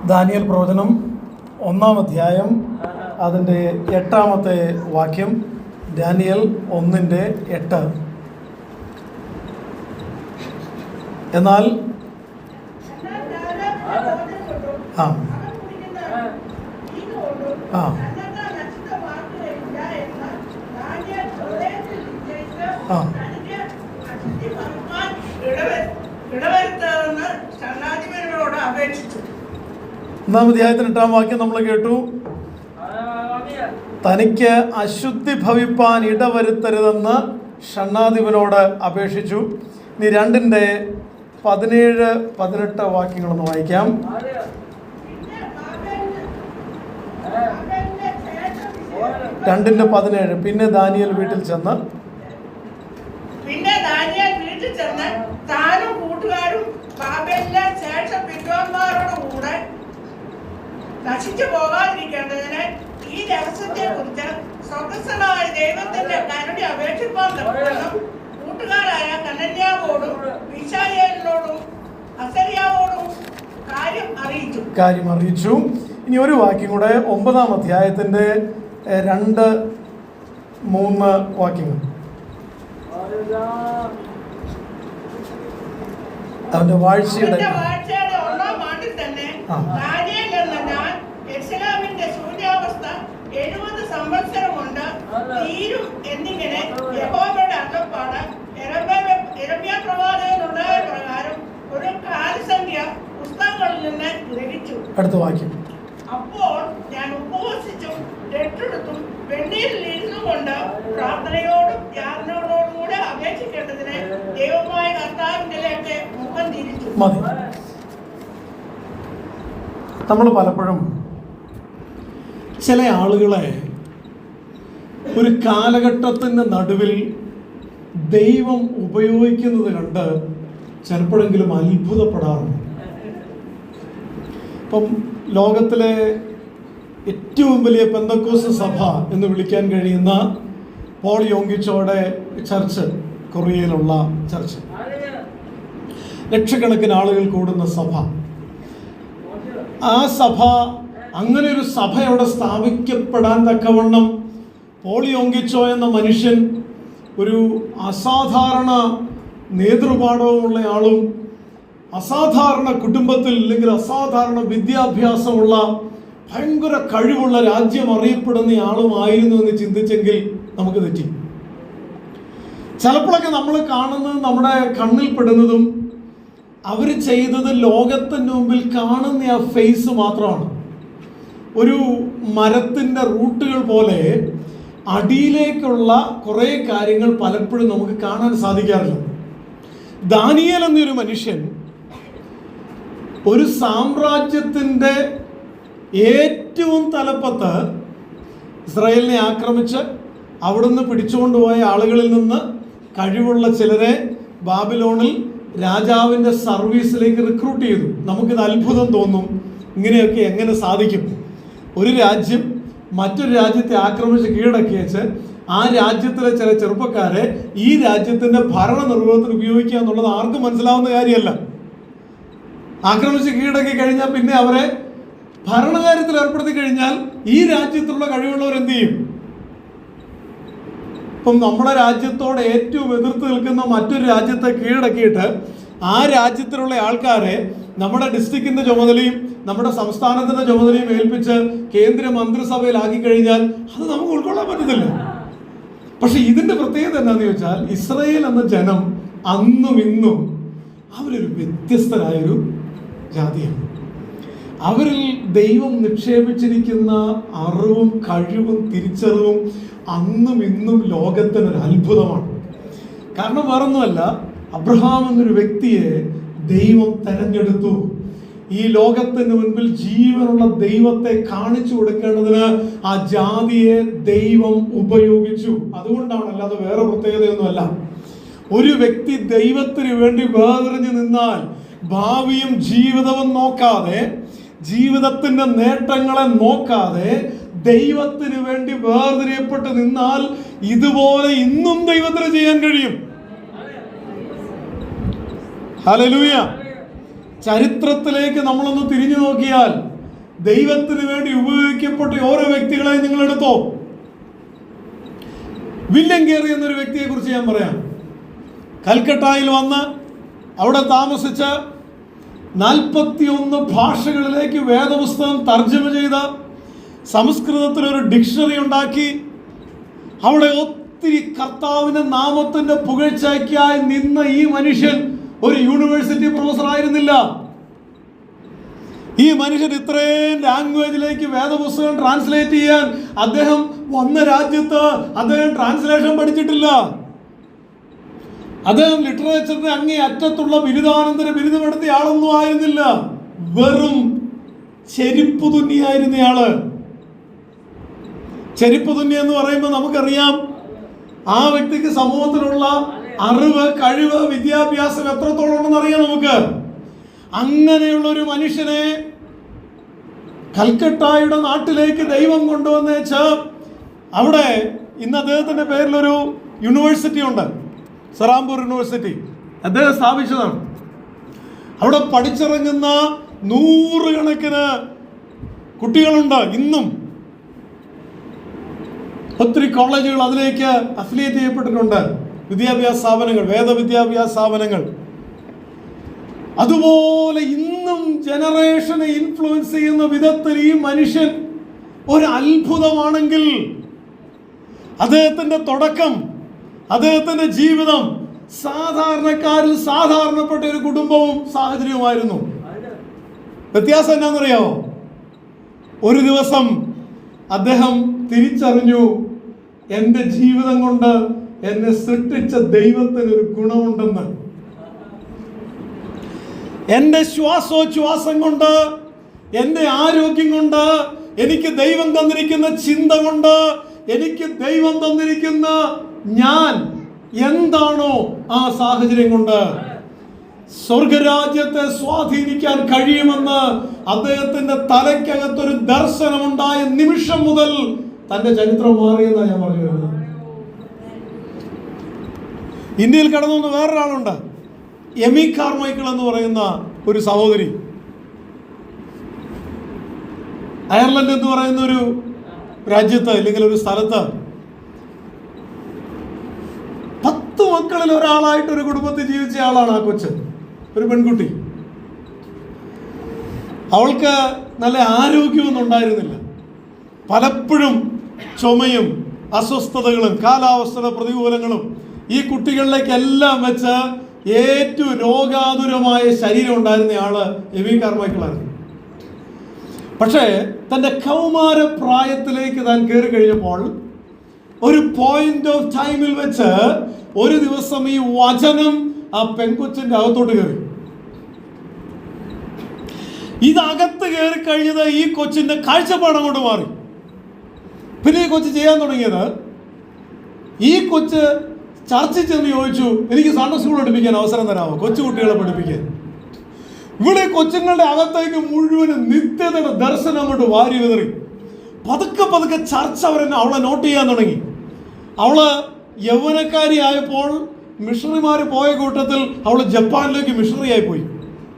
Daniel പ്രവചനം 1-ാം അധ്യായം അതിൻ്റെ 8-ാമത്തെ വാക്യം. ദാനിയേൽ 1:8. എന്നാൽ ആ ആ ആ 1-ാം അധ്യായത്തിന് 8-ാം വാക്യം നമ്മൾ കേട്ടു. തനിക്ക് അശുദ്ധി ഭവിപ്പാൻ ഇടവരുത്തരുതെന്ന് ഷണ്ഡാധിപനോട് അപേക്ഷിച്ചു. ഇനി 2:17-18 വാക്യങ്ങളൊന്ന് വായിക്കാം. പിന്നെ ദാനിയേൽ വീട്ടിൽ ചെന്ന് താനും കൂട്ടുകാരും ബാബേലിലെ ശേഷം വിദ്വാന്മാരോടുകൂടെ നശിച്ചു പോകാതിരിക്കേണ്ടതിന് ഈ രഹസ്യത്തെ കുറിച്ച് സ്വർഗസ്ഥനായ ദൈവത്തിന്റെ കരുണ അപേക്ഷിപ്പാൻ കൂട്ടുകാരായ കനന്യാവോടും മിശായേലിനോടും അസര്യാവോടും കാര്യം അറിയിച്ചു. ഇനി ഒരു വാക്യം കൂടെ 9-ാം അധ്യായത്തിന്റെ 2-3 വാക്യങ്ങൾ. അവന്റെ വാഴ്ചയുടെ 1-ാം ആണ്ടിൽ തന്നെ ദാനിയേൽ എന്ന ഞാൻ യെരൂശലേമിന്റെ സൂര്യാവസ്ഥ 70 സംവത്സരം കൊണ്ട് തീരും എന്നിങ്ങനെ യഹോവയുടെ അരുളപ്പാട് യിരെമ്യാ പ്രവാചകനുണ്ടായ പ്രകാരം ഒരു കാലസംഖ്യ പുസ്തകങ്ങളിൽ നിന്ന് ലഭിച്ചു. അടുത്ത വാക്യം. അപ്പോൾ ഞാൻ ഉപവസിച്ചും രട്ടെടുത്തും വെണ്ണീരിൽ ഇരുന്നു കൊണ്ട് പ്രാർത്ഥനയോടും യാതനയോടും കൂടെ അപേക്ഷിക്കേണ്ടതിന് ദൈവമായ കർത്താവിലേക്ക് മുഖം തിരിച്ചു. മതി. നമ്മൾ പലപ്പോഴും ചില ആളുകളെ ഒരു കാലഘട്ടത്തിൻ്റെ നടുവിൽ ദൈവം ഉപയോഗിക്കുന്നത് കണ്ട് ചിലപ്പോഴെങ്കിലും അത്ഭുതപ്പെടാറുണ്ട്. ഇപ്പം ലോകത്തിലെ ഏറ്റവും വലിയ പെന്തക്കോസ്ത് സഭ എന്ന് വിളിക്കാൻ കഴിയുന്ന പോൾ യോങ്കിച്ചോയുടെ ചർച്ച്, കൊറിയയിലുള്ള ചർച്ച്, ലക്ഷക്കണക്കിന് ആളുകൾ കൂടുന്ന സഭ. ആ സഭ, അങ്ങനെ ഒരു സഭ അവിടെ സ്ഥാപിക്കപ്പെടാൻ തക്കവണ്ണം പോൾ യോങ്കിച്ചോ എന്ന മനുഷ്യൻ ഒരു അസാധാരണ നേതൃപാഠവുമുള്ള ആളും അസാധാരണ കുടുംബത്തിൽ അല്ലെങ്കിൽ അസാധാരണ വിദ്യാഭ്യാസമുള്ള ഭയങ്കര കഴിവുള്ള രാജ്യം അറിയപ്പെടുന്ന ആളുമായിരുന്നു എന്ന് ചിന്തിച്ചെങ്കിൽ നമുക്ക് തെറ്റി. ചിലപ്പോഴൊക്കെ നമ്മൾ കാണുന്നത്, നമ്മുടെ കണ്ണിൽ പെടുന്നതും അവർ ചെയ്തത് ലോകത്തിൻ്റെ മുമ്പിൽ കാണുന്ന ആ ഫേസ് മാത്രമാണ്. ഒരു മരത്തിൻ്റെ റൂട്ടുകൾ പോലെ അടിയിലേക്കുള്ള കുറേ കാര്യങ്ങൾ പലപ്പോഴും നമുക്ക് കാണാൻ സാധിക്കാറില്ല. ദാനിയേൽ എന്നൊരു മനുഷ്യൻ ഒരു സാമ്രാജ്യത്തിൻ്റെ ഏറ്റവും തലപ്പത്ത് ഇസ്രായേലിനെ ആക്രമിച്ച് അവിടുന്ന് പിടിച്ചുകൊണ്ടുപോയ ആളുകളിൽ നിന്ന് കഴിവുള്ള ചിലരെ ബാബിലോണിൽ രാജാവിൻ്റെ സർവീസിലേക്ക് റിക്രൂട്ട് ചെയ്തു. നമുക്കിത് അത്ഭുതം തോന്നും, ഇങ്ങനെയൊക്കെ എങ്ങനെ സാധിക്കും? ഒരു രാജ്യം മറ്റൊരു രാജ്യത്തെ ആക്രമിച്ച് കീഴടക്കി വെച്ച് ആ രാജ്യത്തിലെ ചില ചെറുപ്പക്കാരെ ഈ രാജ്യത്തിൻ്റെ ഭരണ നിർവഹണത്തിന് ഉപയോഗിക്കുക എന്നുള്ളത് ആർക്കും മനസ്സിലാവുന്ന കാര്യമല്ല. ആക്രമിച്ച് കീഴടക്കി കഴിഞ്ഞാൽ പിന്നെ അവരെ ഭരണകാര്യത്തിൽ ഏർപ്പെടുത്തി കഴിഞ്ഞാൽ ഈ രാജ്യത്തുള്ള കഴിവുള്ളവർ എന്ത് ചെയ്യും? ഇപ്പം നമ്മുടെ രാജ്യത്തോട് ഏറ്റവും എതിർത്ത് നിൽക്കുന്ന മറ്റൊരു രാജ്യത്തെ കീഴടക്കിയിട്ട് ആ രാജ്യത്തിലുള്ള ആൾക്കാരെ നമ്മുടെ ഡിസ്ട്രിക്റ്റിന്റെ ചുമതലയും നമ്മുടെ സംസ്ഥാനത്തിന്റെ ചുമതലയും ഏൽപ്പിച്ച് കേന്ദ്ര മന്ത്രിസഭയിലാക്കി കഴിഞ്ഞാൽ അത് നമുക്ക് ഉൾക്കൊള്ളാൻ പറ്റത്തില്ല. പക്ഷെ ഇതിന്റെ പ്രത്യേകത എന്താണെന്ന് ചോദിച്ചാൽ, ഇസ്രായേൽ എന്ന ജനം അന്നും ഇന്നും അവരൊരു വ്യത്യസ്തരായൊരു ജാതിയാണ്. അവരിൽ ദൈവം നിക്ഷേപിച്ചിരിക്കുന്ന അറിവും കഴിവും തിരിച്ചറിവും അന്നും ഇന്നും ലോകത്തിനൊരു അത്ഭുതമാണ്. കാരണം വേറൊന്നുമല്ല, അബ്രഹാം എന്നൊരു വ്യക്തിയെ ദൈവം തെരഞ്ഞെടുത്തു. ഈ ലോകത്തിന് മുൻപിൽ ജീവനുള്ള ദൈവത്തെ കാണിച്ചു കൊടുക്കേണ്ടതിന് ആ ജാതിയെ ദൈവം ഉപയോഗിച്ചു. അതുകൊണ്ടാണ്, അല്ലാതെ വേറെ പ്രത്യേകതയൊന്നുമല്ല. ഒരു വ്യക്തി ദൈവത്തിന് വേണ്ടി വേർതിരിഞ്ഞു നിന്നാൽ ഭാവിയും ജീവിതവും നോക്കാതെ, ജീവിതത്തിന്റെ നേട്ടങ്ങളെ നോക്കാതെ ദൈവത്തിന് വേണ്ടി വേർതിരിയപ്പെട്ട് നിന്നാൽ ഇതുപോലെ ഇന്നും ദൈവത്തിന് ചെയ്യാൻ കഴിയും. ഹല്ലേലൂയ. ചരിത്രത്തിലേക്ക് നമ്മളൊന്ന് തിരിഞ്ഞു നോക്കിയാൽ ദൈവത്തിന് വേണ്ടി ഉപയോഗിക്കപ്പെട്ട ഓരോ വ്യക്തികളെയും നിങ്ങൾ എടുത്തോ. വില്യം കേറി എന്നൊരു വ്യക്തിയെ കുറിച്ച് ഞാൻ പറയാം. കൽക്കട്ടയിൽ വന്ന് അവിടെ താമസിച്ച് 41 ഭാഷകളിലേക്ക് വേദപുസ്തകം തർജ്ജമ ചെയ്ത, സംസ്കൃതത്തിലൊരു ഡിക്ഷണറി ഉണ്ടാക്കി, അവിടെ ഒത്തിരി കർത്താവിന്റെ നാമത്തിന്റെ പുകഴ്ചയ്ക്കായി നിന്ന ഈ മനുഷ്യൻ ഒരു യൂണിവേഴ്സിറ്റി പ്രൊഫസർ ആയിരുന്നില്ല. ഈ മനുഷ്യൻ ഇത്രയും ലാംഗ്വേജിലേക്ക് വേദപുസ്തകം ട്രാൻസ്ലേറ്റ് ചെയ്യാൻ അദ്ദേഹം വന്ന രാജ്യത്ത് അദ്ദേഹം ട്രാൻസ്ലേഷൻ പഠിച്ചിട്ടില്ല. അദ്ദേഹം ലിറ്ററേച്ചറിന്റെ അങ്ങേ അറ്റത്തുള്ള ബിരുദാനന്തര ബിരുദം എടുത്ത ആളൊന്നും ആയിരുന്നില്ല. വെറും ചെരുപ്പ് തുന്നിയായിരുന്നയാള്. ചെരുപ്പ് തുന്നി എന്ന് പറയുമ്പോൾ നമുക്കറിയാം ആ വ്യക്തിക്ക് സമൂഹത്തിലുള്ള അറിവ്, കഴിവ്, വിദ്യാഭ്യാസം എത്രത്തോളം ഉണ്ടെന്ന് അറിയാം നമുക്ക്. അങ്ങനെയുള്ള ഒരു മനുഷ്യനെ കൽക്കട്ടയുടെ നാട്ടിലേക്ക് ദൈവം കൊണ്ടുവന്നേച്ച് അവിടെ ഇന്ന് അദ്ദേഹത്തിന്റെ പേരിലൊരു യൂണിവേഴ്സിറ്റി ഉണ്ട്, സറാംപൂർ യൂണിവേഴ്സിറ്റി. അദ്ദേഹം സ്ഥാപിച്ചതാണ്. അവിടെ പഠിച്ചിറങ്ങുന്ന 100 കണക്കിന് കുട്ടികളുണ്ട്. ഇന്നും ഒത്തിരി കോളേജുകൾ അതിലേക്ക് അഫിലിയേറ്റ് ചെയ്യപ്പെട്ടിട്ടുണ്ട്, വിദ്യാഭ്യാസ സ്ഥാപനങ്ങൾ, വേദവിദ്യാഭ്യാസ സ്ഥാപനങ്ങൾ. അതുപോലെ ഇന്നും ജനറേഷനെ ഇൻഫ്ലുവൻസ് ചെയ്യുന്ന വിധത്തിൽ ഈ മനുഷ്യൻ ഒരു അത്ഭുതമാണെങ്കിൽ അദ്ദേഹത്തിന്റെ തുടക്കം, അദ്ദേഹത്തിന്റെ ജീവിതം സാധാരണക്കാരിൽ സാധാരണപ്പെട്ട ഒരു കുടുംബവും സാഹചര്യവുമായിരുന്നു. വ്യത്യാസം എന്നാണെന്നറിയാമോ? ഒരു ദിവസം അദ്ദേഹം തിരിച്ചറിഞ്ഞു, എൻ്റെ ജീവിതം കൊണ്ട് എന്നെ സൃഷ്ടിച്ച ദൈവത്തിന് ഒരു ഗുണമുണ്ടെന്ന്. എൻ്റെ ശ്വാസോച്ഛ്വാസം കൊണ്ട്, എൻ്റെ ആരോഗ്യം കൊണ്ട്, എനിക്ക് ദൈവം തന്നിരിക്കുന്ന ചിന്ത കൊണ്ട്, എനിക്ക് ദൈവം തന്നിരിക്കുന്ന ഞാൻ എന്താണോ ആ സാഹചര്യം കൊണ്ട് സ്വർഗരാജ്യത്തെ സ്വാധീനിക്കാൻ കഴിയുമെന്ന് അദ്ദേഹത്തിന്റെ തലയ്ക്കകത്തൊരു ദർശനമുണ്ടായ നിമിഷം മുതൽ തന്റെ ചരിത്രം മാറിയെന്നാണ് ഞാൻ പറഞ്ഞു വരുന്നത്. ഇന്ത്യയിൽ കടന്നു വന്ന വേറൊരാളുണ്ട്, എമി കാർമൈക്കിൾ എന്ന് പറയുന്ന ഒരു സഹോദരി. അയർലൻഡ് എന്ന് പറയുന്ന ഒരു രാജ്യത്ത് അല്ലെങ്കിൽ ഒരു സ്ഥലത്ത് 10 മക്കളിൽ ഒരാളായിട്ട് ഒരു കുടുംബത്തിൽ ജീവിച്ച ആളാണ് ആ കൊച്ച്, ഒരു പെൺകുട്ടി. അവൾക്ക് നല്ല ആരോഗ്യമൊന്നും ഉണ്ടായിരുന്നില്ല. പലപ്പോഴും ചുമയും അസ്വസ്ഥതകളും കാലാവസ്ഥയുടെ പ്രതികൂലങ്ങളും ഈ കുട്ടികളിലേക്കെല്ലാം വെച്ച് ഏറ്റവും രോഗാതുരമായ ശരീരം ഉണ്ടായിരുന്ന ആള് എമി കാർമൈക്കിളായിരുന്നു. പക്ഷേ തൻ്റെ കൗമാര പ്രായത്തിലേക്ക് താൻ കയറി കഴിഞ്ഞപ്പോൾ ഒരു പോയിന്റ് ഓഫ് ടൈമിൽ വെച്ച് ഒരു ദിവസം ഈ വചനം ആ പെൺകൊച്ചിന്റെ അകത്തോട്ട് കയറി. ഇതകത്ത് കയറി കഴിഞ്ഞത് ഈ കൊച്ചിന്റെ കാഴ്ചപ്പാട് അങ്ങോട്ട് മാറി. പിന്നെ ഈ കൊച്ച് ചെയ്യാൻ തുടങ്ങിയത്, ഈ കൊച്ച് ചർച്ചിൽ ചെന്ന് ചോദിച്ചു, എനിക്ക് സൺഡേ സ്കൂൾ പഠിപ്പിക്കാൻ അവസരം തരാമോ, കൊച്ചുകുട്ടികളെ പഠിപ്പിക്കാൻ. ഇവിടെ കൊച്ചുങ്ങളുടെ അകത്തേക്ക് മുഴുവനും നിത്യതയുടെ ദർശനം അങ്ങോട്ട് വാരി വിതറി. പതുക്കെ പതുക്കെ ചർച്ച അവളെ നോട്ട് ചെയ്യാൻ തുടങ്ങി. അവള് യൗവനക്കാരിയായപ്പോൾ മിഷണറിമാർ പോയ കൂട്ടത്തിൽ അവൾ ജപ്പാനിലേക്ക് മിഷണറി ആയിപ്പോയി.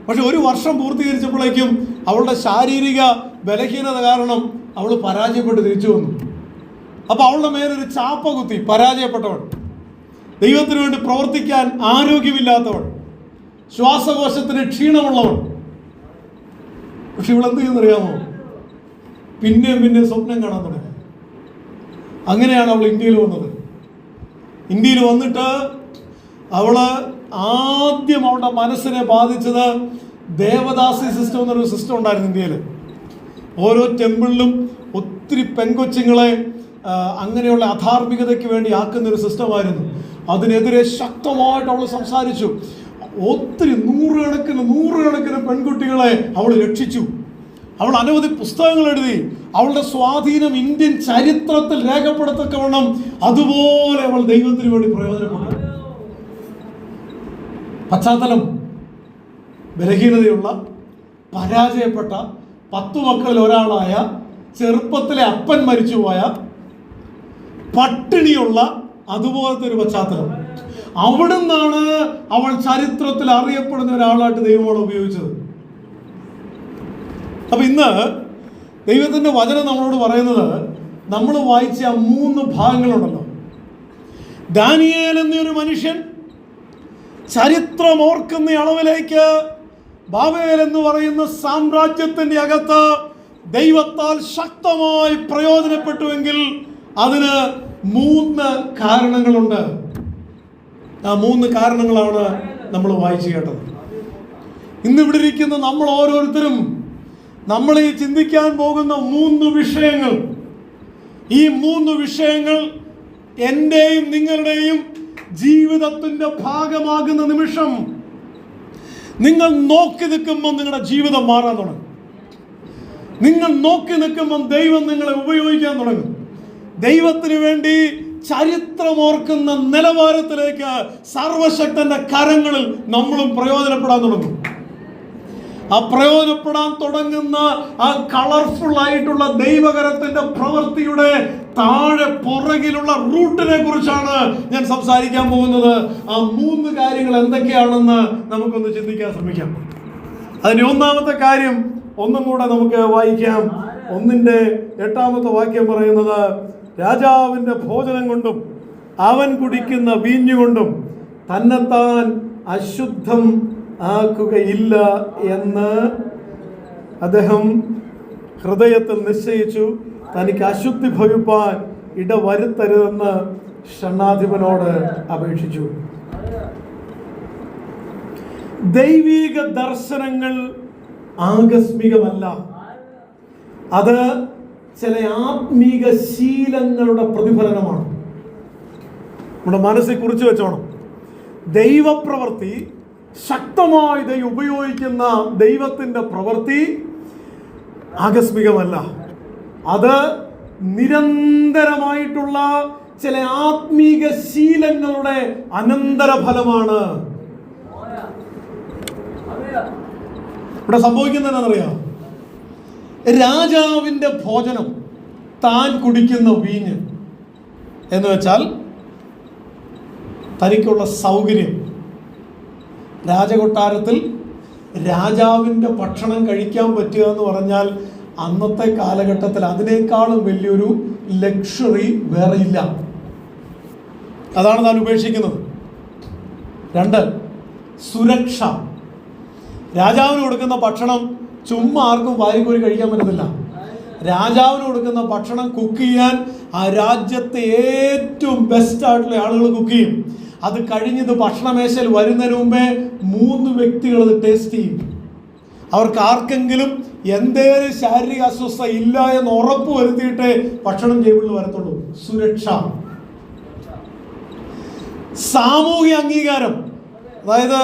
പക്ഷെ 1 വർഷം പൂർത്തീകരിച്ചപ്പോഴേക്കും അവളുടെ ശാരീരിക ബലഹീനത കാരണം അവൾ പരാജയപ്പെട്ട് തിരിച്ചു വന്നു. അപ്പോൾ അവളുടെ മേലൊരു ചാപ്പ കുത്തി, പരാജയപ്പെട്ടവൾ, ദൈവത്തിന് വേണ്ടി പ്രവർത്തിക്കാൻ ആരോഗ്യമില്ലാത്തവൾ, ശ്വാസകോശത്തിന് ക്ഷീണമുള്ളവൾ. പക്ഷെ ഇവളെന്ത് ചെയ്യുന്നറിയാമോ? പിന്നെ സ്വപ്നം കാണാൻ തുടങ്ങി. അങ്ങനെയാണ് അവൾ ഇന്ത്യയിൽ വന്നത്. ഇന്ത്യയിൽ വന്നിട്ട് അവള് ആദ്യം അവളുടെ മനസ്സിനെ ബാധിച്ചത് ദേവദാസി സിസ്റ്റം എന്നൊരു സിസ്റ്റം ഉണ്ടായിരുന്നു ഇന്ത്യയിൽ. ഓരോ ടെമ്പിളിലും ഒത്തിരി പെൺകൊച്ചുങ്ങളെ അങ്ങനെയുള്ള അധാർമികതയ്ക്ക് വേണ്ടി ആക്കുന്ന ഒരു സിസ്റ്റമായിരുന്നു. അതിനെതിരെ ശക്തമായിട്ട് അവൾ സംസാരിച്ചു. ഒത്തിരി നൂറുകണക്കിന് പെൺകുട്ടികളെ അവൾ രക്ഷിച്ചു. അവൾ അനവധി പുസ്തകങ്ങൾ എഴുതി. അവളുടെ സ്വാധീനം ഇന്ത്യൻ ചരിത്രത്തിൽ രേഖപ്പെടുത്തക്കവണ്ണം അതുപോലെ അവൾ ദൈവത്തിന് വേണ്ടി പ്രയോജനപ്പെട്ടു. പശ്ചാത്തലം ബലഹീനതയുള്ള, പരാജയപ്പെട്ട, 10 മക്കളിൽ ഒരാളായ, ചെറുപ്പത്തിലെ അപ്പൻ മരിച്ചുപോയ, പട്ടിണിയുള്ള അതുപോലത്തെ ഒരു പശ്ചാത്തലം. അവിടുന്നാണ് അവൾ ചരിത്രത്തിൽ അറിയപ്പെടുന്ന ഒരാളായിട്ട് ദൈവമോട് ഉപയോഗിച്ചത്. അപ്പൊ ഇന്ന് ദൈവത്തിൻ്റെ വചനം നമ്മളോട് പറയുന്നത്, നമ്മൾ വായിച്ച 3 ഭാഗങ്ങളുണ്ടല്ലോ. ദാനിയേൽ എന്നൊരു മനുഷ്യൻ ചരിത്രം ഓർക്കുന്ന അളവിലേക്ക് ബാബേൽ എന്ന് പറയുന്ന സാമ്രാജ്യത്തിൻ്റെ അകത്ത് ദൈവത്താൽ ശക്തമായി പ്രയോജനപ്പെട്ടുവെങ്കിൽ അതിന് 3 കാരണങ്ങളുണ്ട്. ആ 3 കാരണങ്ങളാണ് നമ്മൾ വായിച്ചു കേട്ടത്. ഇന്നിവിടെ ഇരിക്കുന്ന നമ്മൾ ഓരോരുത്തരും നമ്മൾ ഈ ചിന്തിക്കാൻ പോകുന്ന 3 വിഷയങ്ങൾ, ഈ 3 വിഷയങ്ങൾ എൻ്റെയും നിങ്ങളുടെയും ജീവിതത്തിൻ്റെ ഭാഗമാകുന്ന നിമിഷം നിങ്ങൾ നോക്കി നിൽക്കുമ്പോൾ നിങ്ങളുടെ ജീവിതം മാറാൻ തുടങ്ങും. നിങ്ങൾ നോക്കി നിൽക്കുമ്പോൾ ദൈവം നിങ്ങളെ ഉപയോഗിക്കാൻ തുടങ്ങും. ദൈവത്തിന് വേണ്ടി ചരിത്രമോർക്കുന്ന നിലവാരത്തിലേക്ക് സർവശക്തന്റെ കരങ്ങളിൽ നമ്മളും പ്രയോജനപ്പെടാൻ തുടങ്ങും. ആ പ്രയോജനപ്പെടാൻ തുടങ്ങുന്ന ആ കളർഫുൾ ആയിട്ടുള്ള ദൈവകരത്തിന്റെ പ്രവൃത്തിയുടെ താഴെ പുറകിലുള്ള റൂട്ടിനെ കുറിച്ചാണ് ഞാൻ സംസാരിക്കാൻ പോകുന്നത്. ആ 3 കാര്യങ്ങൾ എന്തൊക്കെയാണെന്ന് നമുക്കൊന്ന് ചിന്തിക്കാൻ ശ്രമിക്കാം. അതിന് ഒന്നാമത്തെ കാര്യം ഒന്നും കൂടെ നമുക്ക് വായിക്കാം. 1:8 വാക്യം പറയുന്നത്, രാജാവിൻ്റെ ഭോജനം കൊണ്ടും അവൻ കുടിക്കുന്ന വീഞ്ഞുകൊണ്ടും തന്നെത്താൻ അശുദ്ധം ആക്കുകയില്ല എന്ന് അദ്ദേഹം ഹൃദയത്തിൽ നിശ്ചയിച്ചു. തനിക്ക് അശുദ്ധി ഭവിപ്പാൻ ഇടവരുത്തരുതെന്ന് ഷണ്ഡാധിപനോട് അപേക്ഷിച്ചു. ദൈവിക ദർശനങ്ങൾ ആകസ്മികമല്ല, അത് ചില ആത്മീക ശീലങ്ങളുടെ പ്രതിഫലനമാണ്. നമ്മുടെ മനസ്സിൽ കുറിച്ച് വെച്ചോണം. ദൈവപ്രവൃത്തി, ശക്തമായി ദൈവം ഉപയോഗിക്കുന്ന ദൈവത്തിൻ്റെ പ്രവൃത്തി ആകസ്മികമല്ല, അത് നിരന്തരമായിട്ടുള്ള ചില ആത്മീക ശീലങ്ങളുടെ അനന്തരഫലമാണ്. ഇവിടെ സംഭവിക്കുന്നത് എന്താണെന്നറിയാം? രാജാവിൻ്റെ ഭോജനം, താൻ കുടിക്കുന്ന വീഞ്ഞ് എന്ന് വെച്ചാൽ തനിക്കുള്ള സൗകര്യം. രാജകൊട്ടാരത്തിൽ രാജാവിൻ്റെ ഭക്ഷണം കഴിക്കാൻ പറ്റുക എന്ന് പറഞ്ഞാൽ അന്നത്തെ കാലഘട്ടത്തിൽ അതിനേക്കാളും വലിയൊരു ലക്ഷറി വേറെയില്ല. അതാണ് താൻ ഉപേക്ഷിക്കുന്നത്. 2, സുരക്ഷ. രാജാവിന് കൊടുക്കുന്ന ഭക്ഷണം ചുമ്മാ ആർക്കും വാരിക്കോരി കഴിക്കാൻ പറ്റത്തില്ല. രാജാവിന് കൊടുക്കുന്ന ഭക്ഷണം കുക്ക് ചെയ്യാൻ ആ രാജ്യത്തെ ഏറ്റവും ബെസ്റ്റ് ആയിട്ടുള്ള ആളുകൾ കുക്ക് ചെയ്യും. അത് കഴിഞ്ഞത് ഭക്ഷണമേശയിൽ വരുന്നതിന് മുമ്പേ 3 വ്യക്തികൾ അത് ടേസ്റ്റ് ചെയ്യും. അവർക്ക് ആർക്കെങ്കിലും എന്തേലും ശാരീരിക അസ്വസ്ഥത ഇല്ല എന്ന് ഉറപ്പ് വരുത്തിയിട്ടേ ഭക്ഷണം ടേബിളിൽ വരത്തുള്ളൂ. സുരക്ഷ. സാമൂഹ്യ അംഗീകാരം. അതായത്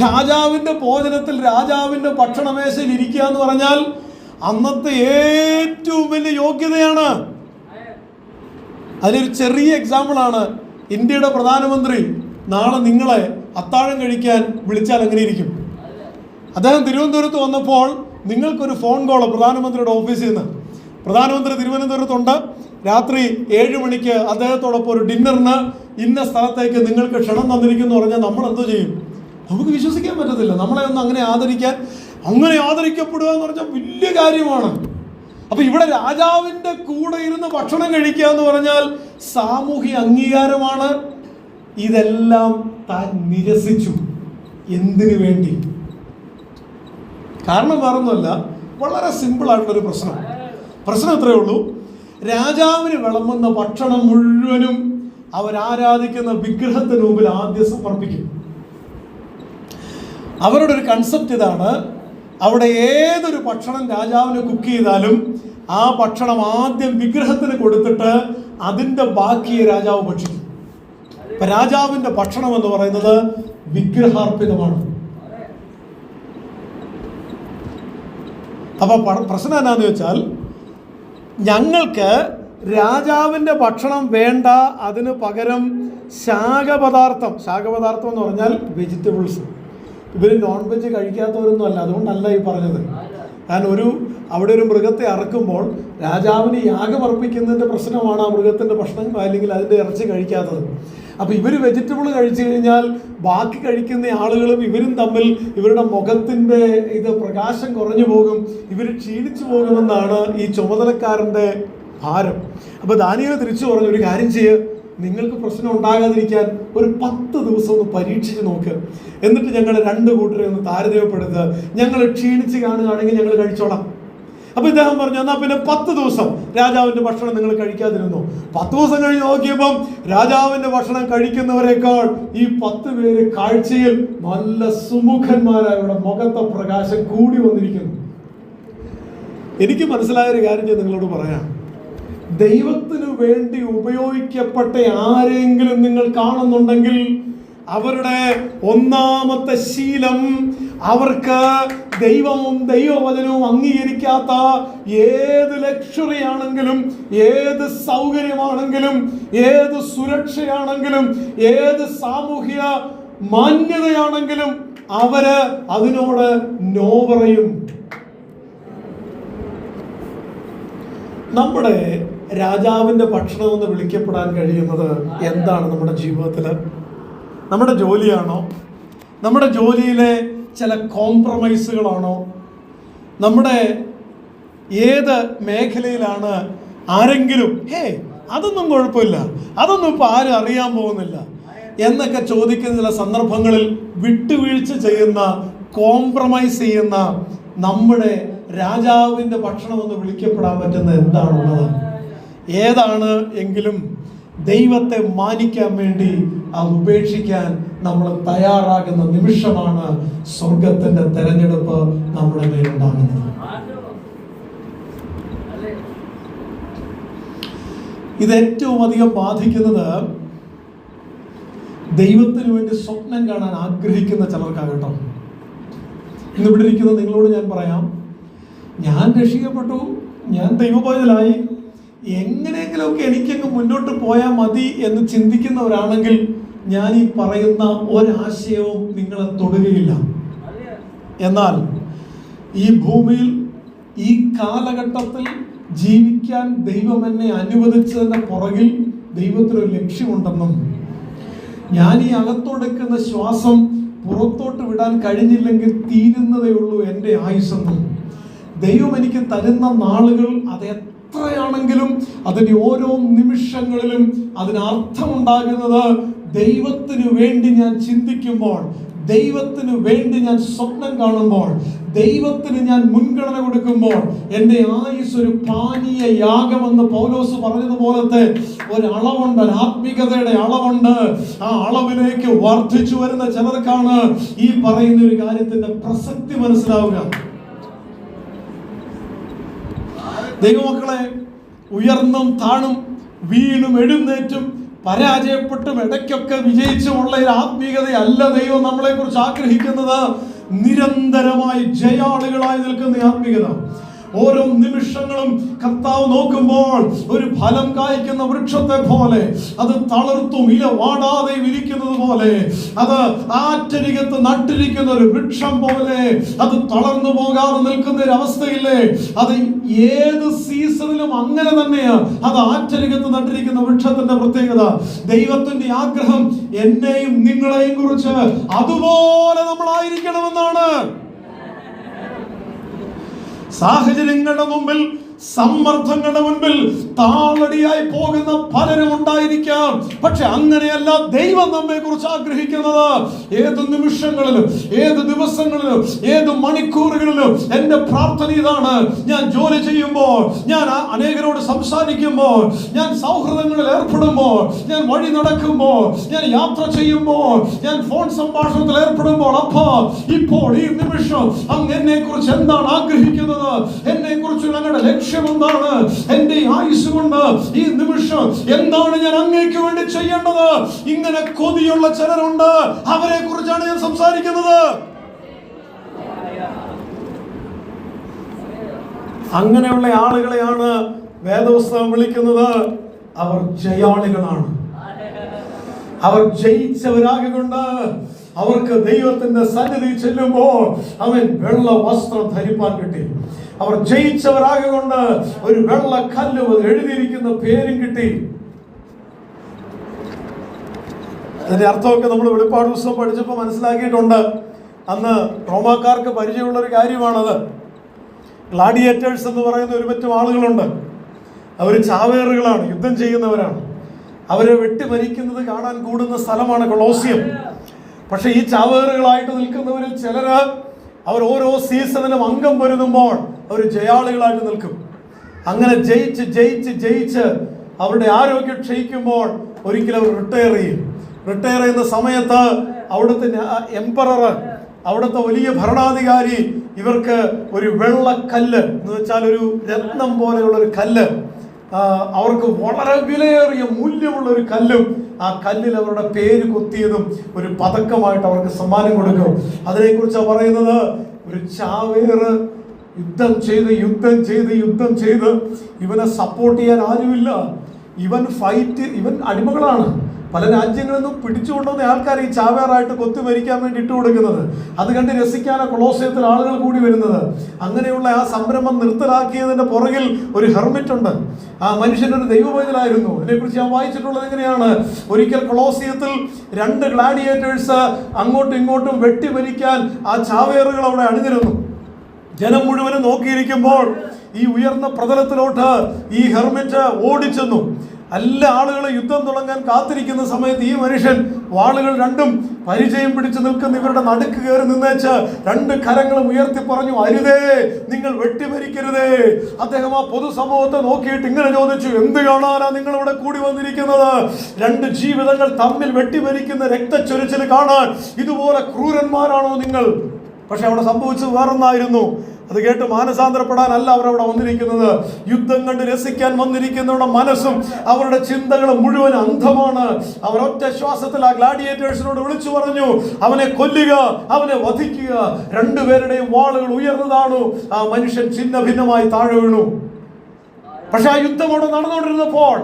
രാജാവിൻ്റെ ഭോജനത്തിൽ, രാജാവിൻ്റെ ഭക്ഷണമേശയിൽ ഇരിക്കുക എന്ന് പറഞ്ഞാൽ അന്നത്തെ ഏറ്റവും വലിയ യോഗ്യതയാണ്. അതിലൊരു ചെറിയ എക്സാമ്പിളാണ്, ഇന്ത്യയുടെ പ്രധാനമന്ത്രി നാളെ നിങ്ങളെ അത്താഴം കഴിക്കാൻ വിളിച്ചാൽ എങ്ങനെ ഇരിക്കും? അദ്ദേഹം തിരുവനന്തപുരത്ത് വന്നപ്പോൾ നിങ്ങൾക്കൊരു ഫോൺ കോൾ പ്രധാനമന്ത്രിയുടെ ഓഫീസിൽ നിന്ന്, പ്രധാനമന്ത്രി തിരുവനന്തപുരത്തുണ്ട്, രാത്രി 7 മണിക്ക് അദ്ദേഹത്തോടൊപ്പം ഒരു ഡിന്നറിന് ഇന്ന സ്ഥലത്തേക്ക് നിങ്ങൾക്ക് ക്ഷണം തന്നിരിക്കുന്നു പറഞ്ഞാൽ നമ്മൾ എന്തോ ചെയ്യും? നമുക്ക് വിശ്വസിക്കാൻ പറ്റത്തില്ല. നമ്മളെ ഒന്ന് അങ്ങനെ ആദരിക്കപ്പെടുക എന്ന് പറഞ്ഞാൽ വലിയ കാര്യമാണ്. അപ്പൊ ഇവിടെ രാജാവിൻ്റെ കൂടെ ഇരുന്ന് ഭക്ഷണം കഴിക്കുക എന്ന് പറഞ്ഞാൽ സാമൂഹ്യ അംഗീകാരമാണ്. ഇതെല്ലാം താൻ നിരസിച്ചു. എന്തിനു വേണ്ടി? കാരണം വേറൊന്നുമല്ല, വളരെ സിമ്പിളായിട്ടുള്ളൊരു പ്രശ്നം ഇത്രയേ ഉള്ളൂ. രാജാവിന് വിളമ്പുന്ന ഭക്ഷണം മുഴുവനും അവരാരാധിക്കുന്ന വിഗ്രഹത്തിന് മുമ്പിൽ ആദ്യം സമർപ്പിക്കും. അവരുടെ ഒരു കൺസെപ്റ്റ് ഇതാണ്, അവിടെ ഏതൊരു ഭക്ഷണം രാജാവിന് കുക്ക് ചെയ്താലും ആ ഭക്ഷണം ആദ്യം വിഗ്രഹത്തിന് കൊടുത്തിട്ട് അതിൻ്റെ ബാക്കിയെ രാജാവ് ഭക്ഷിക്കും. ഇപ്പം രാജാവിൻ്റെ ഭക്ഷണം എന്ന് പറയുന്നത് വിഗ്രഹാർപ്പിതമാണ്. അപ്പോൾ പ്രശ്നം എന്നാന്ന് വെച്ചാൽ, ഞങ്ങൾക്ക് രാജാവിൻ്റെ ഭക്ഷണം വേണ്ട, അതിന് പകരം ശാഖപദാർത്ഥം എന്ന് പറഞ്ഞാൽ വെജിറ്റബിൾസ്. ഇവർ നോൺ വെജ് കഴിക്കാത്തവരൊന്നും അല്ല, അതുകൊണ്ടല്ല ഈ പറഞ്ഞത്. കാരണം അവിടെ ഒരു മൃഗത്തെ അറക്കുമ്പോൾ രാജാവിന് യാഗം അർപ്പിക്കുന്നതിൻ്റെ പ്രശ്നമാണ് ആ മൃഗത്തിൻ്റെ ഭക്ഷണം അല്ലെങ്കിൽ അതിൻ്റെ ഇറച്ചി കഴിക്കാത്തത്. അപ്പോൾ ഇവർ വെജിറ്റബിൾ കഴിച്ചു കഴിഞ്ഞാൽ ബാക്കി കഴിക്കുന്ന ആളുകളും ഇവരും തമ്മിൽ ഇവരുടെ മുഖത്തിൻ്റെ പ്രകാശം കുറഞ്ഞു പോകും, ഇവർ ക്ഷീണിച്ചു പോകുമെന്നാണ് ഈ ചുമതലക്കാരൻ്റെ ഭാരം. അപ്പോൾ ദാനിയേൽ തിരിച്ചു പറഞ്ഞു, ഒരു കാര്യം ചെയ്യുക, നിങ്ങൾക്ക് പ്രശ്നം ഉണ്ടാകാതിരിക്കാൻ ഒരു 10 ദിവസം ഒന്ന് പരീക്ഷിച്ച് നോക്ക്, എന്നിട്ട് ഞങ്ങൾ 2 കൂട്ടരെ ഒന്ന് താരതമ്യപ്പെടുത്തുക, ഞങ്ങൾ ക്ഷീണിച്ച് കാണുകയാണെങ്കിൽ ഞങ്ങൾ കഴിച്ചോളാം. അപ്പൊ ഇദ്ദേഹം പറഞ്ഞു, എന്നാൽ പിന്നെ 10 ദിവസം രാജാവിന്റെ ഭക്ഷണം നിങ്ങൾ കഴിക്കാതിരുന്നു. 10 ദിവസം കഴിഞ്ഞ് നോക്കിയപ്പം രാജാവിന്റെ ഭക്ഷണം കഴിക്കുന്നവരെക്കാൾ ഈ 10 പേര് കാഴ്ചയിൽ നല്ല സുമുഖന്മാരായ മുഖത്തെ പ്രകാശം കൂടി വന്നിരിക്കുന്നു. എനിക്ക് മനസ്സിലായൊരു കാര്യം ഞാൻ നിങ്ങളോട് പറയാം. ദൈവത്തിനു വേണ്ടി ഉപയോഗിക്കപ്പെട്ട ആരെങ്കിലും നിങ്ങൾ കാണുന്നുണ്ടെങ്കിൽ അവരുടെ ഒന്നാമത്തെ ശീലം, അവർക്ക് ദൈവവും ദൈവവചനവും അംഗീകരിക്കാത്ത ഏത് ലക്ഷറി ആണെങ്കിലും, ഏത് സൗകര്യമാണെങ്കിലും, ഏത് സുരക്ഷയാണെങ്കിലും, ഏത് സാമൂഹ്യ മാന്യതയാണെങ്കിലും അവര് അതിനോട് നോ പറയും. നമ്മുടെ രാജാവിൻ്റെ ഭക്ഷണം എന്ന് വിളിക്കപ്പെടാൻ കഴിയുന്നത് എന്താണ്? നമ്മുടെ ജീവിതത്തിൽ നമ്മുടെ ജോലിയാണോ? നമ്മുടെ ജോലിയിലെ ചില കോംപ്രമൈസുകളാണോ? നമ്മുടെ ഏത് മേഖലയിലാണ് ആരെങ്കിലും അതൊന്നും കുഴപ്പമില്ല, അതൊന്നും ഇപ്പോൾ ആരും അറിയാൻ പോകുന്നില്ല എന്നൊക്കെ ചോദിക്കുന്ന ചില സന്ദർഭങ്ങളിൽ വിട്ടുവീഴ്ച ചെയ്യുന്ന, കോംപ്രമൈസ് ചെയ്യുന്ന നമ്മുടെ രാജാവിൻ്റെ ഭക്ഷണം എന്ന് വിളിക്കപ്പെടാൻ പറ്റുന്ന എന്താണുള്ളത്? ഏതാണ് എങ്കിലും ദൈവത്തെ മാനിക്കാൻ വേണ്ടി അത് ഉപേക്ഷിക്കാൻ നമ്മൾ തയ്യാറാകുന്ന നിമിഷമാണ് സ്വർഗത്തിന്റെ തെരഞ്ഞെടുപ്പ് നമ്മുടെ മേലുണ്ടാകുന്നത്. ഇത് ഏറ്റവും അധികം ബാധിക്കുന്നത് ദൈവത്തിന് വേണ്ടി സ്വപ്നം കാണാൻ ആഗ്രഹിക്കുന്ന ചിലർക്കാകട്ടോ. ഇന്ന് ഇവിടെ ഇരിക്കുന്ന നിങ്ങളോട് ഞാൻ പറയാം, ഞാൻ രക്ഷിക്കപ്പെട്ടു, ഞാൻ ദൈവഭക്തനായി, എങ്ങനെയെങ്കിലുമൊക്കെ എനിക്കങ്ങ് മുന്നോട്ട് പോയാൽ മതി എന്ന് ചിന്തിക്കുന്നവരാണെങ്കിൽ ഞാൻ ഈ പറയുന്ന ഒരാശയവും നിങ്ങളെ തൊടുകയില്ല. എന്നാൽ ഈ ഭൂമിയിൽ ഈ കാലഘട്ടത്തിൽ ജീവിക്കാൻ ദൈവം എന്നെ അനുവദിച്ചതിൻ്റെ പുറകിൽ ദൈവത്തിനൊരു ലക്ഷ്യമുണ്ടെന്നും ഞാൻ ഈ അകത്തൊടുക്കുന്ന ശ്വാസം പുറത്തോട്ട് വിടാൻ കഴിഞ്ഞില്ലെങ്കിൽ തീരുന്നതേ ഉള്ളൂ എൻ്റെ ആയുസ്സെന്നും ദൈവം എനിക്ക് തരുന്ന നാളുകൾ അത് എത്രയാണെങ്കിലും അതിൻ്റെ ഓരോ നിമിഷങ്ങളിലും അതിനർത്ഥമുണ്ടാകുന്നത് ദൈവത്തിന് വേണ്ടി ഞാൻ ചിന്തിക്കുമ്പോൾ, ദൈവത്തിന് വേണ്ടി ഞാൻ സ്വപ്നം കാണുമ്പോൾ, ദൈവത്തിന് ഞാൻ മുൻഗണന കൊടുക്കുമ്പോൾ എൻ്റെ ആയുസ് ഒരു പാനീയ യാഗമെന്ന് പൗലോസ് പറഞ്ഞതുപോലത്തെ ഒരളവുണ്ട്, ഒരു ആത്മീകതയുടെ അളവുണ്ട്. ആ അളവിലേക്ക് വർദ്ധിച്ചു വരുന്ന ചിലർക്കാണ് ഈ പറയുന്ന ഒരു കാര്യത്തിന്റെ പ്രസക്തി മനസ്സിലാവുക. ദൈവമക്കളെ, ഉയർന്നും താണും വീണും എഴുന്നേറ്റും പരാജയപ്പെട്ടും ഇടയ്ക്കൊക്കെ വിജയിച്ചുമുള്ള ഒരു ആത്മീയതയല്ല ദൈവം നമ്മളെ കുറിച്ച് ആഗ്രഹിക്കുന്നത്. നിരന്തരമായി ജയാളികളായി നിൽക്കുന്ന ആത്മീയത. ഓരോ നിമിഷങ്ങളും കർത്താവ് നോക്കുമ്പോൾ ഒരു ഫലം കായ്ക്കുന്ന വൃക്ഷത്തെ പോലെ, അത് തളർത്തും ഇല വാടാതെ ഇരിക്കുന്നത് പോലെ, അത് ആറ്റരികത്ത് നട്ടിരിക്കുന്ന ഒരു വൃക്ഷം പോലെ അത് തളർന്നു പോകാതെ നിൽക്കുന്ന ഒരു അവസ്ഥയില്ലേ, അത് ഏത് സീസണിലും അങ്ങനെ തന്നെയാണ്. അത് ആറ്റരികത്ത് നട്ടിരിക്കുന്ന വൃക്ഷത്തിന്റെ പ്രത്യേകത. ദൈവത്തിന്റെ ആഗ്രഹം എന്നെയും നിങ്ങളെയും കുറിച്ച് അതുപോലെ നമ്മളായിരിക്കണമെന്നാണ്. സാഹചര്യങ്ങളുടെ മുമ്പിൽ, സമ്മർദ്ദങ്ങളുടെ മുൻപിൽ താളടിയായി പോകുന്ന പലരും ഉണ്ടായിരിക്കാം. പക്ഷെ അങ്ങനെയല്ല ദൈവം നമ്മെ കുറിച്ച് ആഗ്രഹിക്കുന്നത്. ഏത് നിമിഷങ്ങളിലും, ഏത് ദിവസങ്ങളിലും, ഏത് മണിക്കൂറുകളിലും എൻ്റെ പ്രാർത്ഥന ഇതാണ്. ഞാൻ ജോലി ചെയ്യുമ്പോൾ, ഞാൻ അനേകരോട് സംസാരിക്കുമ്പോൾ, ഞാൻ സൗഹൃദങ്ങളിൽ ഏർപ്പെടുമ്പോൾ, ഞാൻ വഴി നടക്കുമ്പോൾ, ഞാൻ യാത്ര ചെയ്യുമ്പോൾ, ഞാൻ ഫോൺ സംഭാഷണത്തിൽ ഏർപ്പെടുമ്പോൾ, അപ്പാ ഇപ്പോൾ ഈ നിമിഷം അങ്ങ് എന്നെ കുറിച്ച് എന്താണ് ആഗ്രഹിക്കുന്നത്, എന്നെ കുറിച്ചുള്ള അങ്ങയുടെ ലക്ഷ്യം എന്താണ്, എന്റെ ആയുസ് കൊണ്ട് ഈ നിമിഷം എന്താണ് ഞാൻ അങ്ങേക്ക് വേണ്ടി ചെയ്യേണ്ടത്, ഇങ്ങനെ കൊതിയുള്ള ചിലരുണ്ട്. അവരെ കുറിച്ചാണ് ഞാൻ സംസാരിക്കുന്നത്. അങ്ങനെയുള്ള ആളുകളെയാണ് വേദപുസ്തകം വിളിക്കുന്നത് അവർ ജയാളികളാണ്. അവർ ജയിച്ചവരാകൊണ്ട് അവർക്ക് ദൈവത്തിന്റെ സന്നിധി ചെല്ലുമ്പോൾ അവൻ വെള്ള വസ്ത്രം ധരിപ്പാൻ കിട്ടി. അവർ ജയിച്ചവരാകൊണ്ട് ഒരു വെള്ള കല്ലും എഴുതിയിരിക്കുന്ന പേരും കിട്ടി. അതിൻ്റെ അർത്ഥമൊക്കെ നമ്മൾ വെളിപ്പാട് പുസ്തകം പഠിച്ചപ്പോൾ മനസ്സിലാക്കിയിട്ടുണ്ട്. അന്ന് റോമാക്കാർക്ക് പരിചയമുള്ളൊരു കാര്യമാണത്. ഗ്ലാഡിയേറ്റേഴ്സ് എന്ന് പറയുന്ന ഒരു പറ്റം ആളുകളുണ്ട്. അവർ ചാവേറുകളാണ്, യുദ്ധം ചെയ്യുന്നവരാണ്. അവരെ വെട്ടിമരിക്കുന്നത് കാണാൻ കൂടുന്ന സ്ഥലമാണ് കൊളോസിയം. പക്ഷെ ഈ ചാവേറുകളായിട്ട് നിൽക്കുന്നവരിൽ ചിലര് അവർ ഓരോ സീസണിലും അംഗം പൊരുതുമ്പോൾ അവർ ജയാളികളായിട്ട് നിൽക്കും. അങ്ങനെ ജയിച്ച് ജയിച്ച് ജയിച്ച് അവരുടെ ആരോഗ്യം ക്ഷയിക്കുമ്പോൾ ഒരിക്കലും അവർ റിട്ടയർ ചെയ്യും. റിട്ടയർ ചെയ്യുന്ന സമയത്ത് അവിടുത്തെ എംപറർ, അവിടുത്തെ വലിയ ഭരണാധികാരി ഇവർക്ക് ഒരു വെള്ളക്കല്ല് എന്ന് വെച്ചാൽ ഒരു രത്നം പോലെയുള്ളൊരു കല്ല്, അവർക്ക് വളരെ വിലയേറിയ മൂല്യമുള്ള ഒരു കല്ലും ആ കല്ലിൽ അവരുടെ പേര് കൊത്തിയതും ഒരു പതക്കമായിട്ട് അവർക്ക് സമ്മാനം കൊടുക്കും. അതിനെക്കുറിച്ചാണ് പറയുന്നത്. ഒരു ചാവേറ് യുദ്ധം ചെയ്ത് ഇവനെ സപ്പോർട്ട് ചെയ്യാൻ ആരുമില്ല. ഇവൻ അടിമകളാണ്. പല രാജ്യങ്ങളിൽ നിന്നും പിടിച്ചുകൊണ്ടുവന്ന ആൾക്കാർ ഈ ചാവേറായിട്ട് കൊത്തി മരിക്കാൻ വേണ്ടി ഇട്ട് കൊടുക്കുന്നത്. അത് കണ്ട് രസിക്കാനാണ് കൊളോസിയത്തിൽ ആളുകൾ കൂടി വരുന്നത്. അങ്ങനെയുള്ള ആ സംരംഭം നിർത്തലാക്കിയതിന്റെ പുറകിൽ ഒരു ഹെർമിറ്റ് ഉണ്ട്. ആ മനുഷ്യനൊരു ദൈവവൈതലായിരുന്നു. അതിനെക്കുറിച്ച് ഞാൻ വായിച്ചിട്ടുള്ളത് എങ്ങനെയാണ്, ഒരിക്കൽ കൊളോസിയത്തിൽ 2 ഗ്ലാഡിയേറ്റേഴ്സ് അങ്ങോട്ടും ഇങ്ങോട്ടും വെട്ടിമരിക്കാൻ ആ ചാവേറുകൾ അവിടെ അണിനിരുന്നു. ജനം മുഴുവനും നോക്കിയിരിക്കുമ്പോൾ ഈ ഉയർന്ന പ്രതലത്തിലോട്ട് ഈ ഹെർമിറ്റ് ഓടിച്ചെന്നു. എല്ലാ ആളുകളും യുദ്ധം തുടങ്ങാൻ കാത്തിരിക്കുന്ന സമയത്ത് ഈ മനുഷ്യൻ വാളുകൾ രണ്ടും പരിചയം പിടിച്ചു നിൽക്കുന്ന ഇവരുടെ നടുക്ക് കയറി നിന്നേച്ച് 2 കരങ്ങളും ഉയർത്തി പറഞ്ഞു, അരുതേ, നിങ്ങൾ വെട്ടിമരിക്കരുതേ. അദ്ദേഹം ആ പൊതുസമൂഹത്തെ നോക്കിയിട്ട് ഇങ്ങനെ ചോദിച്ചു, എന്ത് കാണാനാ നിങ്ങൾ ഇവിടെ കൂടി വന്നിരിക്കുന്നത്? 2 ജീവിതങ്ങൾ തമ്മിൽ വെട്ടിമരിക്കുന്ന രക്തച്ചൊരിച്ചിൽ കാണാൻ ഇതുപോലെ ക്രൂരന്മാരാണോ നിങ്ങൾ? പക്ഷെ അവിടെ സംഭവിച്ചത് വേറൊന്നായിരുന്നു. അത് കേട്ട് മാനസാന്തരപ്പെടാനല്ല അവരവിടെ വന്നിരിക്കുന്നത്. യുദ്ധം കണ്ട് രസിക്കാൻ വന്നിരിക്കുന്നവരുടെ മനസ്സും അവരുടെ ചിന്തകളും മുഴുവൻ അന്ധമാണ്. അവർ ഒറ്റ ശ്വാസത്തിൽ ആ ഗ്ലാഡിയേറ്റേഴ്സിനോട് വിളിച്ചു പറഞ്ഞു, അവനെ കൊല്ലുക, അവനെ വധിക്കുക. 2 പേരുടെയും വാളുകൾ ഉയർന്നതാണു. ആ മനുഷ്യൻ ഛിന്ന ഭിന്നമായി താഴെ വീണു. പക്ഷെ ആ യുദ്ധം അവിടെ നടന്നുകൊണ്ടിരുന്നപ്പോൾ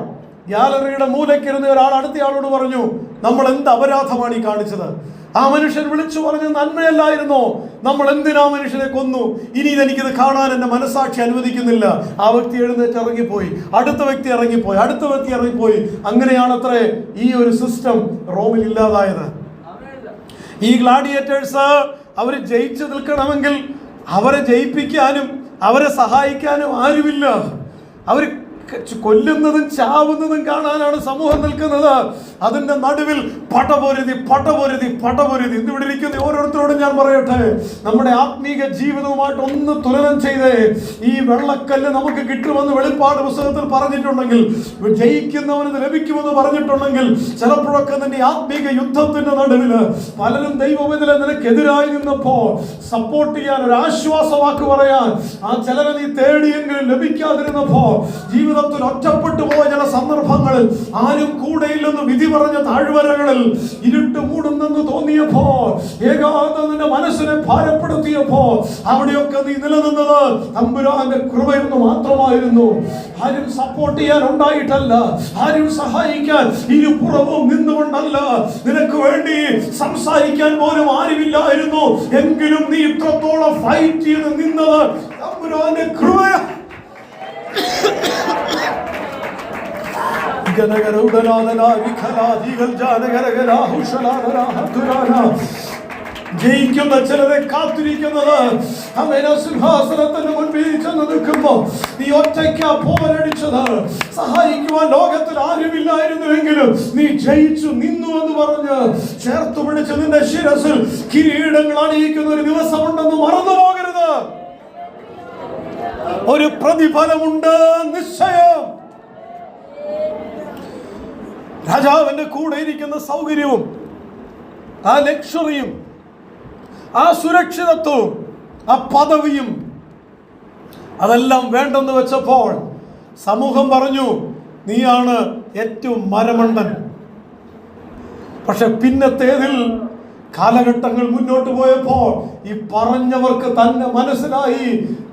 ഗ്യാലറിയുടെ മൂലക്കിരുന്ന ഒരാൾ അടുത്തയാളോട് പറഞ്ഞു, നമ്മൾ എന്ത് അപരാധമാണ് ഈ കാണിച്ചത്? ആ മനുഷ്യൻ വിളിച്ചു പറഞ്ഞു, നന്മയല്ലായിരുന്നോ? നമ്മൾ എന്തിനാ മനുഷ്യനെ കൊന്നു? ഇനി ഇതെനിക്കിത് കാണാൻ എൻ്റെ മനസാക്ഷി അനുവദിക്കുന്നില്ല. ആ വ്യക്തി എഴുന്നേറ്റ് ഇറങ്ങിപ്പോയി. അടുത്ത വ്യക്തി ഇറങ്ങിപ്പോയി. അങ്ങനെയാണത്രേ ഈ ഒരു സിസ്റ്റം റോമിൽ ഇല്ലാതായത്. ഈ ഗ്ലാഡിയേറ്റേഴ്സ് അവർ ജയിച്ചു നിൽക്കണമെങ്കിൽ അവരെ ജയിപ്പിക്കാനും അവരെ സഹായിക്കാനും ആരുമില്ല. അവർ കൊല്ലുന്നതും ചാവുന്നതും കാണാനാണ് സമൂഹം നിൽക്കുന്നത്. അതിന്റെ നടുവിൽ പടപൊരുതി. ഇവിടെ ഇരിക്കുന്ന ഓരോരുത്തരോടും ഞാൻ പറയട്ടെ, നമ്മുടെ ആത്മീക ജീവിതവുമായിട്ട് ഒന്ന് തുലനം ചെയ്തേ. ഈ വെള്ളക്കല്ല് നമുക്ക് കിട്ടുമെന്ന് വെളിപ്പാട് പുസ്തകത്തിൽ പറഞ്ഞിട്ടുണ്ടെങ്കിൽ, ജയിക്കുന്നവന് ലഭിക്കുമെന്ന് പറഞ്ഞിട്ടുണ്ടെങ്കിൽ, ചിലപ്പോഴൊക്കെ നിന്റെ ആത്മീക യുദ്ധത്തിന്റെ നടുവില് പലരും ദൈവവേദന നിനക്കെതിരായി നിന്നപ്പോ സപ്പോർട്ട് ചെയ്യാൻ, ഒരു ആശ്വാസവാക്ക് പറയാൻ ആ ചിലരെ നീ തേടിയെങ്കിലും ലഭിക്കാതിരുന്നപ്പോ, ജീവിതത്തിൽ ഒറ്റപ്പെട്ടു പോയ ചില സന്ദർഭങ്ങളിൽ, ആരും കൂടെയില്ലെന്ന് വിധി പറഞ്ഞ താഴ്വരകളിൽ, ഇരുട്ട് മൂടുന്നെന്ന് തോന്നിയപ്പോ, ഏകാന്തത നിന്റെ മനസ്സിനെ ഭാരപ്പെടുത്തിയപ്പോ, അവിടെയൊക്കെ നീ നിലനിന്നത് തമ്പുരാന്റെ കൃപയെന്ന് മാത്രമായിരുന്നു. ആരും സപ്പോർട്ട് ചെയ്യാൻ ഉണ്ടായിട്ടല്ല, ആരും സഹായിക്കാൻ ഇരുപുറവും നിന്നുകൊണ്ടല്ല, നിനക്ക് വേണ്ടി സംസാരിക്കാൻ പോലും ആരുമില്ലായിരുന്നു. എങ്കിലും നീ ഇത്രത്തോളം ഫൈറ്റ് ചെയ്ത് നിന്നത് തമ്പുരാന്റെ കൃപയാണ്. ജയിക്കുന്ന ചിലരെ കാത്തിരിക്കുന്നത് സിംഹാസനത്തിന് മുൻപിൽ ചെന്ന് നിൽക്കുമ്പോ നീ ഒറ്റയ്ക്കാ പോരടിച്ചത്. സഹായിക്കുവാൻ ലോകത്തിൽ ആരുമില്ലായിരുന്നുവെങ്കിലും നീ ജയിച്ചു നിന്നു എന്ന് പറഞ്ഞ് ചേർത്ത് പിടിച്ച് നിന്റെ ശിരസിൽ കിരീടങ്ങൾ അണിയിക്കുന്ന ഒരു ദിവസമുണ്ടെന്ന് മറന്നു പോകരുത്. ഒരു പ്രതിഫലമുണ്ട് നിശ്ചയം. രാജാവിന്റെ കൂടെ ഇരിക്കുന്ന സൗകര്യവും ആ ലക്ഷറിയും ആ സുരക്ഷിതത്വവും ആ പദവിയും അതെല്ലാം വേണ്ടെന്ന് വെച്ചപ്പോൾ സമൂഹം പറഞ്ഞു, നീയാണ് ഏറ്റവും മരമണ്ടൻ. പക്ഷെ പിന്നത്തേതിൽ കാലഘട്ടങ്ങൾ മുന്നോട്ട് പോയപ്പോൾ ഈ പറഞ്ഞവർക്ക് തന്നെ മനസ്സിലായി,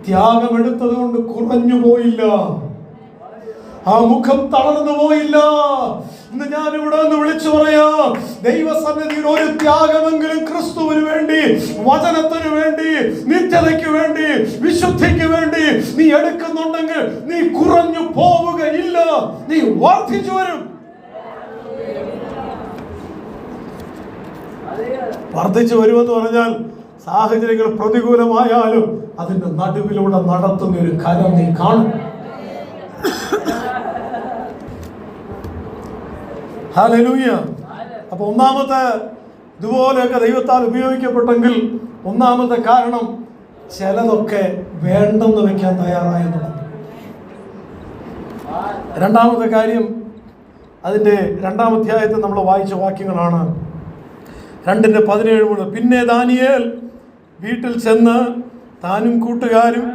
ത്യാഗമെടുത്തത് കൊണ്ട് കുറഞ്ഞു പോയില്ല, ആ മുഖം തളർന്നു പോയില്ല. ഇന്ന് ഞാനിവിടെ ഒന്ന് വിളിച്ചു പറയാ, ദൈവസന്നിധിയിൽ ഒരു ത്യാഗമെങ്കിലും ക്രിസ്തുവിന് വേണ്ടി, വചനത്തിന് വേണ്ടി, നിത്യതയ്ക്ക് വേണ്ടി, വിശുദ്ധിക്ക് വേണ്ടി നീ എടുക്കുന്നുണ്ടെങ്കിൽ നീ കുറഞ്ഞു പോവുകയില്ല, നീ വർദ്ധിച്ചു വരും. വർദ്ധിച്ചു വരുമെന്ന് പറഞ്ഞാൽ സാഹചര്യങ്ങൾ പ്രതികൂലമായാലും അതിന്റെ നടുവിലൂടെ നടത്തുന്ന ഒരു കരം നീ കാണും. ഹല്ലേലൂയ. അപ്പൊ ഒന്നാമത്തെ ഇതുപോലെയൊക്കെ ദൈവത്താൽ ഉപയോഗിക്കപ്പെട്ടെങ്കിൽ ഒന്നാമത്തെ കാരണം ചിലതൊക്കെ വേണ്ടെന്ന് വെക്കാൻ തയ്യാറായെന്നുള്ളത്. രണ്ടാമത്തെ കാര്യം അതിൻ്റെ 2-ാം അധ്യായത്തിൽ നമ്മൾ വായിച്ച വാക്യങ്ങളാണ്. 2:17 മുതൽ. പിന്നെ ദാനിയേൽ വീട്ടിൽ ചെന്ന് താനും കൂട്ടുകാരും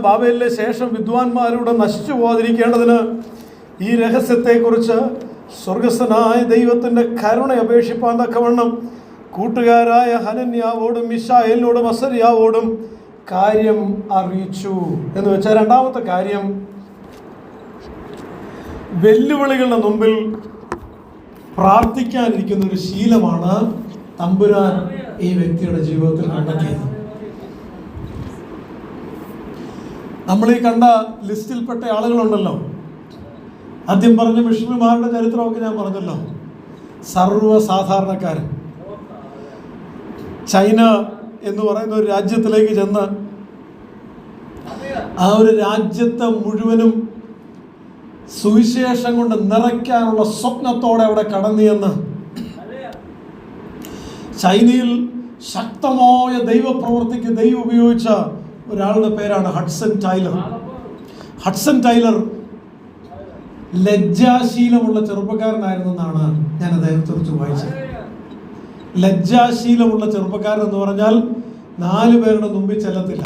ബാബേലിലെ ശേഷം വിദ്വാൻമാരുടെ നശിച്ചു പോകാതിരിക്കേണ്ടതിന് ഈ രഹസ്യത്തെക്കുറിച്ച് സ്വർഗസ്ഥനായ ദൈവത്തിൻ്റെ കരുണ അപേക്ഷിപ്പാൻ തക്കവണ്ണം കൂട്ടുകാരായ ഹനന്യാവോടും മിശായേലിനോടും അസര്യാവോടും കാര്യം അറിയിച്ചു എന്ന് വെച്ചാൽ, രണ്ടാമത്തെ കാര്യം വെല്ലുവിളികളുടെ മുമ്പിൽ പ്രാർത്ഥിക്കാനിരിക്കുന്ന ഒരു ശീലമാണ് തമ്പുരാൻ ഈ വ്യക്തിയുടെ ജീവിതത്തിൽ കണ്ടെത്തിയത്. നമ്മൾ ഈ കണ്ട ലിസ്റ്റിൽപ്പെട്ട ആളുകളുണ്ടല്ലോ, ആദ്യം പറഞ്ഞ മിഷണറിമാരുടെ ചരിത്രമൊക്കെ ഞാൻ പറഞ്ഞല്ലോ, സർവ്വസാധാരണക്കാരൻ. ചൈന എന്ന് പറയുന്ന ഒരു രാജ്യത്തിലേക്ക് ചെന്ന് ആ ഒരു രാജ്യത്തെ മുഴുവനും സുവിശേഷം കൊണ്ട് നിറയ്ക്കാനുള്ള സ്വപ്നത്തോടെ അവിടെ കടന്നു ചെന്ന് ചൈനയിൽ ശക്തമായ ദൈവപ്രവൃത്തിക്ക് ദൈവം ഉപയോഗിച്ച ഒരാളുടെ പേരാണ് ഹഡ്സൺ ടൈലർ. ഹഡ്സൺ ടൈലർ ലജ്ജാശീലമുള്ള ചെറുപ്പക്കാരനായിരുന്നെന്നാണ് ഞാൻ അദ്ദേഹത്തെക്കുറിച്ച് വായിച്ചത്. ലജ്ജാശീലമുള്ള ചെറുപ്പക്കാരൻ എന്ന് പറഞ്ഞാൽ 4 പേരുടെ മുമ്പിൽ ചെല്ലത്തില്ല.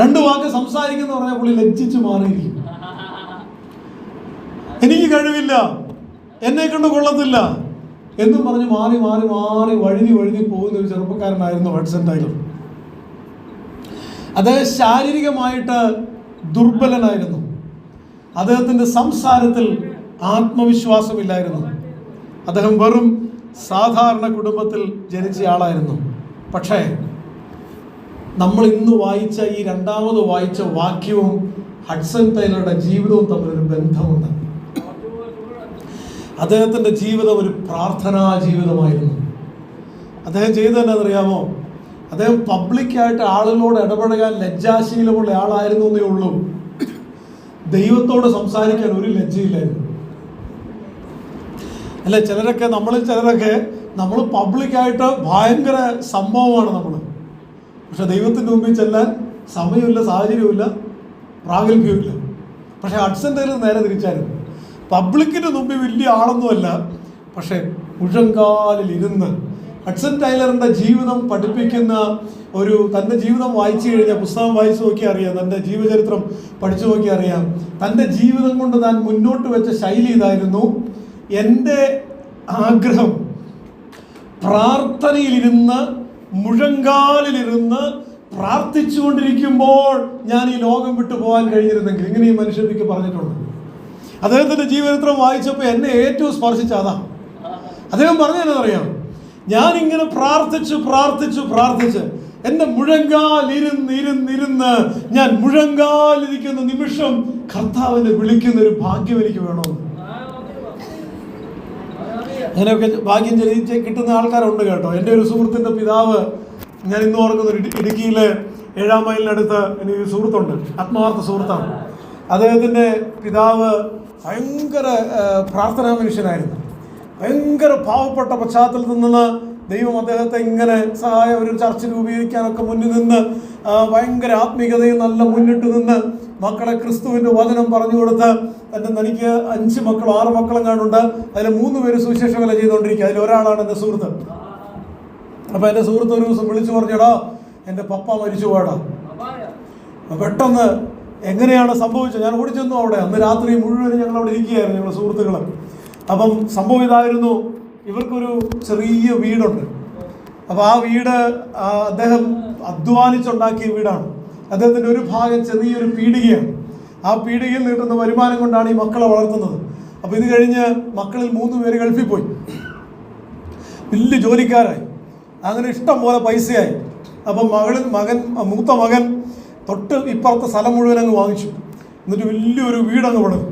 2 വാക്ക് സംസാരിക്കുന്ന പറഞ്ഞാൽ പുള്ളി ലജ്ജിച്ച് മാറിയിരിക്കും. എനിക്ക് കഴിവില്ല, എന്നെ കൊണ്ട് കൊള്ളത്തില്ല എന്നും പറഞ്ഞ് മാറി മാറി മാറി വഴുതി പോകുന്ന ഒരു ചെറുപ്പക്കാരനായിരുന്നു ഹഡ്സൺ ടൈലർ. അദ്ദേഹം ശാരീരികമായിട്ട് ദുർബലനായിരുന്നു. അദ്ദേഹത്തിൻ്റെ സംസാരത്തിൽ ആത്മവിശ്വാസമില്ലായിരുന്നു. അദ്ദേഹം വെറും സാധാരണ കുടുംബത്തിൽ ജനിച്ച ആളായിരുന്നു. പക്ഷേ നമ്മൾ ഇന്ന് വായിച്ച ഈ രണ്ടാമത് വായിച്ച വാക്യവും ഹഡ്സൺ ടൈലറുടെ ജീവിതവും തമ്മിലൊരു ബന്ധമുണ്ട്. അദ്ദേഹത്തിൻ്റെ ജീവിതം ഒരു പ്രാർത്ഥനാ ജീവിതമായിരുന്നു. അദ്ദേഹം ചെയ്തതെന്നറിയാമോ? അദ്ദേഹം പബ്ലിക്കായിട്ട് ആളുകളോട് ഇടപെടാൻ ലജ്ജാശീലമുള്ള ആളായിരുന്നു എന്നേ ഉള്ളൂ. ദൈവത്തോട് സംസാരിക്കാൻ ഒരു ലജ്ജയില്ലായിരുന്നു. അല്ലെ, നമ്മളിൽ ചിലരൊക്കെ നമ്മൾ പബ്ലിക്കായിട്ട് ഭയങ്കര സംഭവമാണ് നമ്മൾ. പക്ഷെ ദൈവത്തിൻ്റെ മുമ്പിൽ ചെല്ലാൻ സമയമില്ല, സാഹചര്യമില്ല, പ്രാഗൽഭ്യമില്ല. പക്ഷെ ഹഡ്സൺ ടൈലർ നേരെ തിരിച്ചായിരുന്നു. പബ്ലിക്കിൻ്റെ മുമ്പിൽ വലിയ ആളൊന്നുമല്ല, പക്ഷെ മുഴങ്കാലിൽ ഇരുന്ന് ഹഡ്സൺ ടൈലറിൻ്റെ ജീവിതം പഠിപ്പിക്കുന്ന തൻ്റെ ജീവിതം വായിച്ചു കഴിഞ്ഞാൽ, പുസ്തകം വായിച്ചു നോക്കിയാൽ അറിയാം, തൻ്റെ ജീവചരിത്രം പഠിച്ചു നോക്കിയാൽ അറിയാം, തൻ്റെ ജീവിതം കൊണ്ട് താൻ മുന്നോട്ട് വെച്ച ശൈലി ഇതായിരുന്നു: എൻ്റെ ആഗ്രഹം പ്രാർത്ഥനയിലിരുന്ന് മുഴങ്കാലിലിരുന്ന് പ്രാർത്ഥിച്ചുകൊണ്ടിരിക്കുമ്പോൾ ഞാൻ ഈ ലോകം വിട്ടു പോകാൻ കഴിഞ്ഞിരുന്നെങ്കിൽ. ഇങ്ങനെ ഈ മനുഷ്യർക്ക് പറഞ്ഞിട്ടുണ്ട്. അദ്ദേഹത്തിൻ്റെ ജീവചരിത്രം വായിച്ചപ്പോൾ എന്നെ ഏറ്റവും സ്പർശിച്ച അതാ. അദ്ദേഹം പറഞ്ഞതെന്നറിയാം, ഞാനിങ്ങനെ പ്രാർത്ഥിച്ച് എൻ്റെ മുഴങ്കാലിരുന്ന് ഞാൻ മുഴങ്കാലിരിക്കുന്ന നിമിഷം കർത്താവിനെ വിളിക്കുന്ന ഒരു ഭാഗ്യം എനിക്ക് വേണമെന്ന്. അങ്ങനെയൊക്കെ ഭാഗ്യം കിട്ടുന്ന ആൾക്കാരുണ്ട് കേട്ടോ. എൻ്റെ ഒരു സുഹൃത്തിൻ്റെ പിതാവ്, ഞാൻ ഇന്ന് ഓർക്കുന്ന ഇടുക്കിയിലെ 7-ാം മൈലിനടുത്ത് എനിക്ക് ഒരു സുഹൃത്തുണ്ട്, ആത്മാർത്ഥ സുഹൃത്താണ്. അദ്ദേഹത്തിൻ്റെ പിതാവ് ഭയങ്കര പ്രാർത്ഥനാ മനുഷ്യനായിരുന്നു. ഭയങ്കര പാവപ്പെട്ട പശ്ചാത്തലത്തിൽ നിന്ന് ദൈവം അദ്ദേഹത്തെ ഇങ്ങനെ ഒരു ചർച്ച രൂപീകരിക്കാനൊക്കെ മുന്നിൽ നിന്ന് ഭയങ്കര ആത്മീയതയിൽ നല്ല മുന്നിട്ട് നിന്ന് മക്കളെ ക്രിസ്തുവിൻ്റെ വചനം പറഞ്ഞു കൊടുത്ത്, എനിക്ക് 5 മക്കളും 6 മക്കളും കാണുന്നുണ്ട്. അതിൽ 3 പേര് സുവിശേഷ വേല ചെയ്തുകൊണ്ടിരിക്കുക. അതിലൊരാളാണ് എൻ്റെ സുഹൃത്ത്. അപ്പോൾ എൻ്റെ സുഹൃത്ത് ഒരു ദിവസം വിളിച്ചു പറഞ്ഞടാ, എൻ്റെ പപ്പ മരിച്ചു പോയടാ. പെട്ടെന്ന് എങ്ങനെയാണ് സംഭവിച്ചത്? ഞാൻ ഓടിച്ചെന്നു അവിടെ. അന്ന് രാത്രി മുഴുവനും ഞങ്ങൾ അവിടെ ഇരിക്കുകയായിരുന്നു, ഞങ്ങളുടെ സുഹൃത്തുക്കൾ. അപ്പം സംഭവം ഇതായിരുന്നു: ഇവർക്കൊരു ചെറിയ വീടുണ്ട്. അപ്പോൾ ആ വീട് അദ്ദേഹം അധ്വാനിച്ചുണ്ടാക്കിയ വീടാണ്. അദ്ദേഹത്തിൻ്റെ ഒരു ഭാഗം ചെറിയൊരു പീടികയാണ്. ആ പീടികയിൽ കിട്ടുന്ന വരുമാനം കൊണ്ടാണ് ഈ മക്കളെ വളർത്തുന്നത്. അപ്പോൾ ഇത് കഴിഞ്ഞ് മക്കളിൽ 3 പേര് ഗൾഫിൽ പോയി, വലിയ ജോലിക്കാരായി, അങ്ങനെ ഇഷ്ടം പോലെ പൈസയായി. അപ്പം മൂത്ത മകൻ തൊട്ട് ഇപ്പുറത്തെ സ്ഥലം മുഴുവൻ അങ്ങ് വാങ്ങിച്ചു. എന്നിട്ട് വലിയൊരു വീടങ്ങ് പണിതു.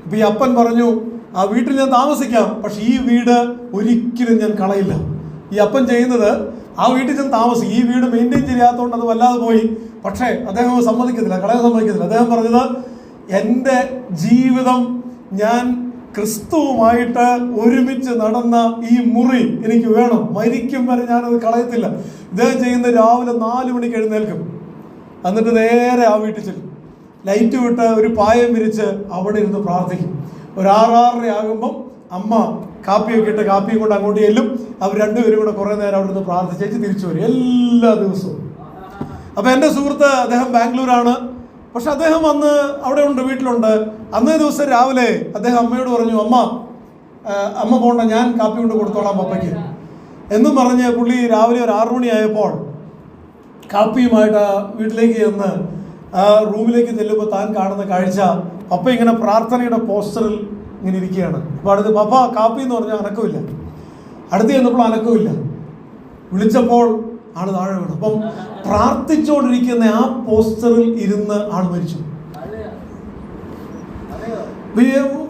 അപ്പോൾ ഈ അപ്പൻ പറഞ്ഞു, ആ വീട്ടിൽ ഞാൻ താമസിക്കാം, പക്ഷെ ഈ വീട് ഒരിക്കലും ഞാൻ കളയില്ല. ഈ അപ്പൻ ചെയ്യുന്നത് ആ വീട്ടിൽ ഞാൻ താമസിക്കും, ഈ വീട് മെയിൻറ്റെയിൻ ചെയ്യാത്തതുകൊണ്ട് അത് വല്ലാതെ പോയി, പക്ഷേ അദ്ദേഹം സമ്മതിക്കത്തില്ല, കളയാൻ സമ്മതിക്കത്തില്ല. അദ്ദേഹം പറഞ്ഞത്, എൻ്റെ ജീവിതം ഞാൻ ക്രിസ്തുവുമായിട്ട് ഒരുമിച്ച് നടന്ന ഈ മുറി എനിക്ക് വേണം, മരിക്കും വരെ ഞാനത് കളയത്തില്ല. ഇദ്ദേഹം ചെയ്യുന്ന രാവിലെ 4 മണിക്ക് എഴുന്നേൽക്കും, എന്നിട്ട് നേരെ ആ വീട്ടിൽ ചെല്ലും, ലൈറ്റ് വിട്ട് ഒരു പായം വിരിച്ച് അവിടെ ഇരുന്ന് പ്രാർത്ഥിക്കും. ഒരു 6-6:30 ആകുമ്പം അമ്മ കാപ്പിയൊക്കെ ഇട്ട് കാപ്പിയും കൊണ്ട് അങ്ങോട്ട് ചെല്ലും. അവർ രണ്ടുപേരും കൂടെ കുറേ നേരം അവിടെ നിന്ന് പ്രാർത്ഥിച്ചേച്ച് തിരിച്ചു വരും എല്ലാ ദിവസവും. അപ്പോൾ എൻ്റെ സുഹൃത്ത് അദ്ദേഹം ബാംഗ്ലൂരാണ്, പക്ഷെ അദ്ദേഹം അന്ന് അവിടെ ഉണ്ട്, വീട്ടിലുണ്ട്. അന്നേ ദിവസം രാവിലെ അദ്ദേഹം അമ്മയോട് പറഞ്ഞു, അമ്മ പോണ്ട, ഞാൻ കാപ്പി കൊണ്ട് കൊടുത്തോളാം പപ്പയ്ക്ക് എന്നും പറഞ്ഞ് പുള്ളി രാവിലെ ഒരു 6 മണിയായപ്പോൾ കാപ്പിയുമായിട്ട് വീട്ടിലേക്ക് ചെന്ന് റൂമിലേക്ക് ചെല്ലുമ്പോൾ താൻ കാണുന്ന കാഴ്ച, പപ്പ ഇങ്ങനെ പ്രാർത്ഥനയുടെ പോസ്റ്ററിൽ ഇങ്ങനെ ഇരിക്കുകയാണ്. അപ്പോൾ അടുത്ത് പപ്പ കാപ്പി എന്ന് പറഞ്ഞാൽ അനക്കമില്ല, അടുത്ത് ചെന്നപ്പോൾ അനക്കമില്ല. വിളിച്ചപ്പോൾ ആള് താഴെ വീണു. അപ്പം പ്രാർത്ഥിച്ചുകൊണ്ടിരിക്കുന്ന ആ പോസ്റ്ററിൽ ഇരുന്ന് ആൾ മരിച്ചു.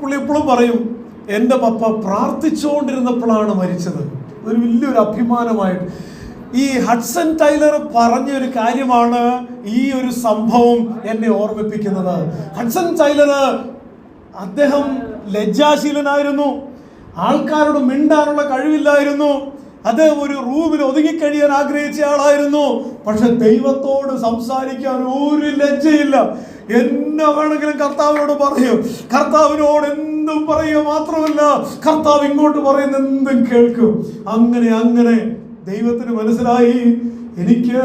പുള്ളി എപ്പോഴും പറയും, എൻ്റെ പപ്പ പ്രാർത്ഥിച്ചുകൊണ്ടിരുന്നപ്പോഴാണ് മരിച്ചത്. ഒരു വലിയൊരു അഭിമാനമായിട്ട്. ഈ ഹഡ്സൺ ടൈലർ പറഞ്ഞൊരു കാര്യമാണ് ഈ ഒരു സംഭവം എന്നെ ഓർമ്മിപ്പിക്കുന്നത്. ഹഡ്സൺ ടൈലർ അദ്ദേഹം ലജ്ജാശീലനായിരുന്നു, ആൾക്കാരോട് മിണ്ടാനുള്ള കഴിവില്ലായിരുന്നു, അദ്ദേഹം ഒരു റൂമിൽ ഒതുങ്ങിക്കഴിയാൻ ആഗ്രഹിച്ച ആളായിരുന്നു. പക്ഷെ ദൈവത്തോട് സംസാരിക്കാൻ ഒരു ലജ്ജയില്ല. എന്നെ വേണമെങ്കിലും കർത്താവിനോട് പറയും, കർത്താവിനോട് എന്തും പറയുക മാത്രമല്ല, കർത്താവ് ഇങ്ങോട്ട് പറയുന്ന എന്തും കേൾക്കും. അങ്ങനെ ദൈവത്തിന് മനസ്സിലായി, എനിക്ക്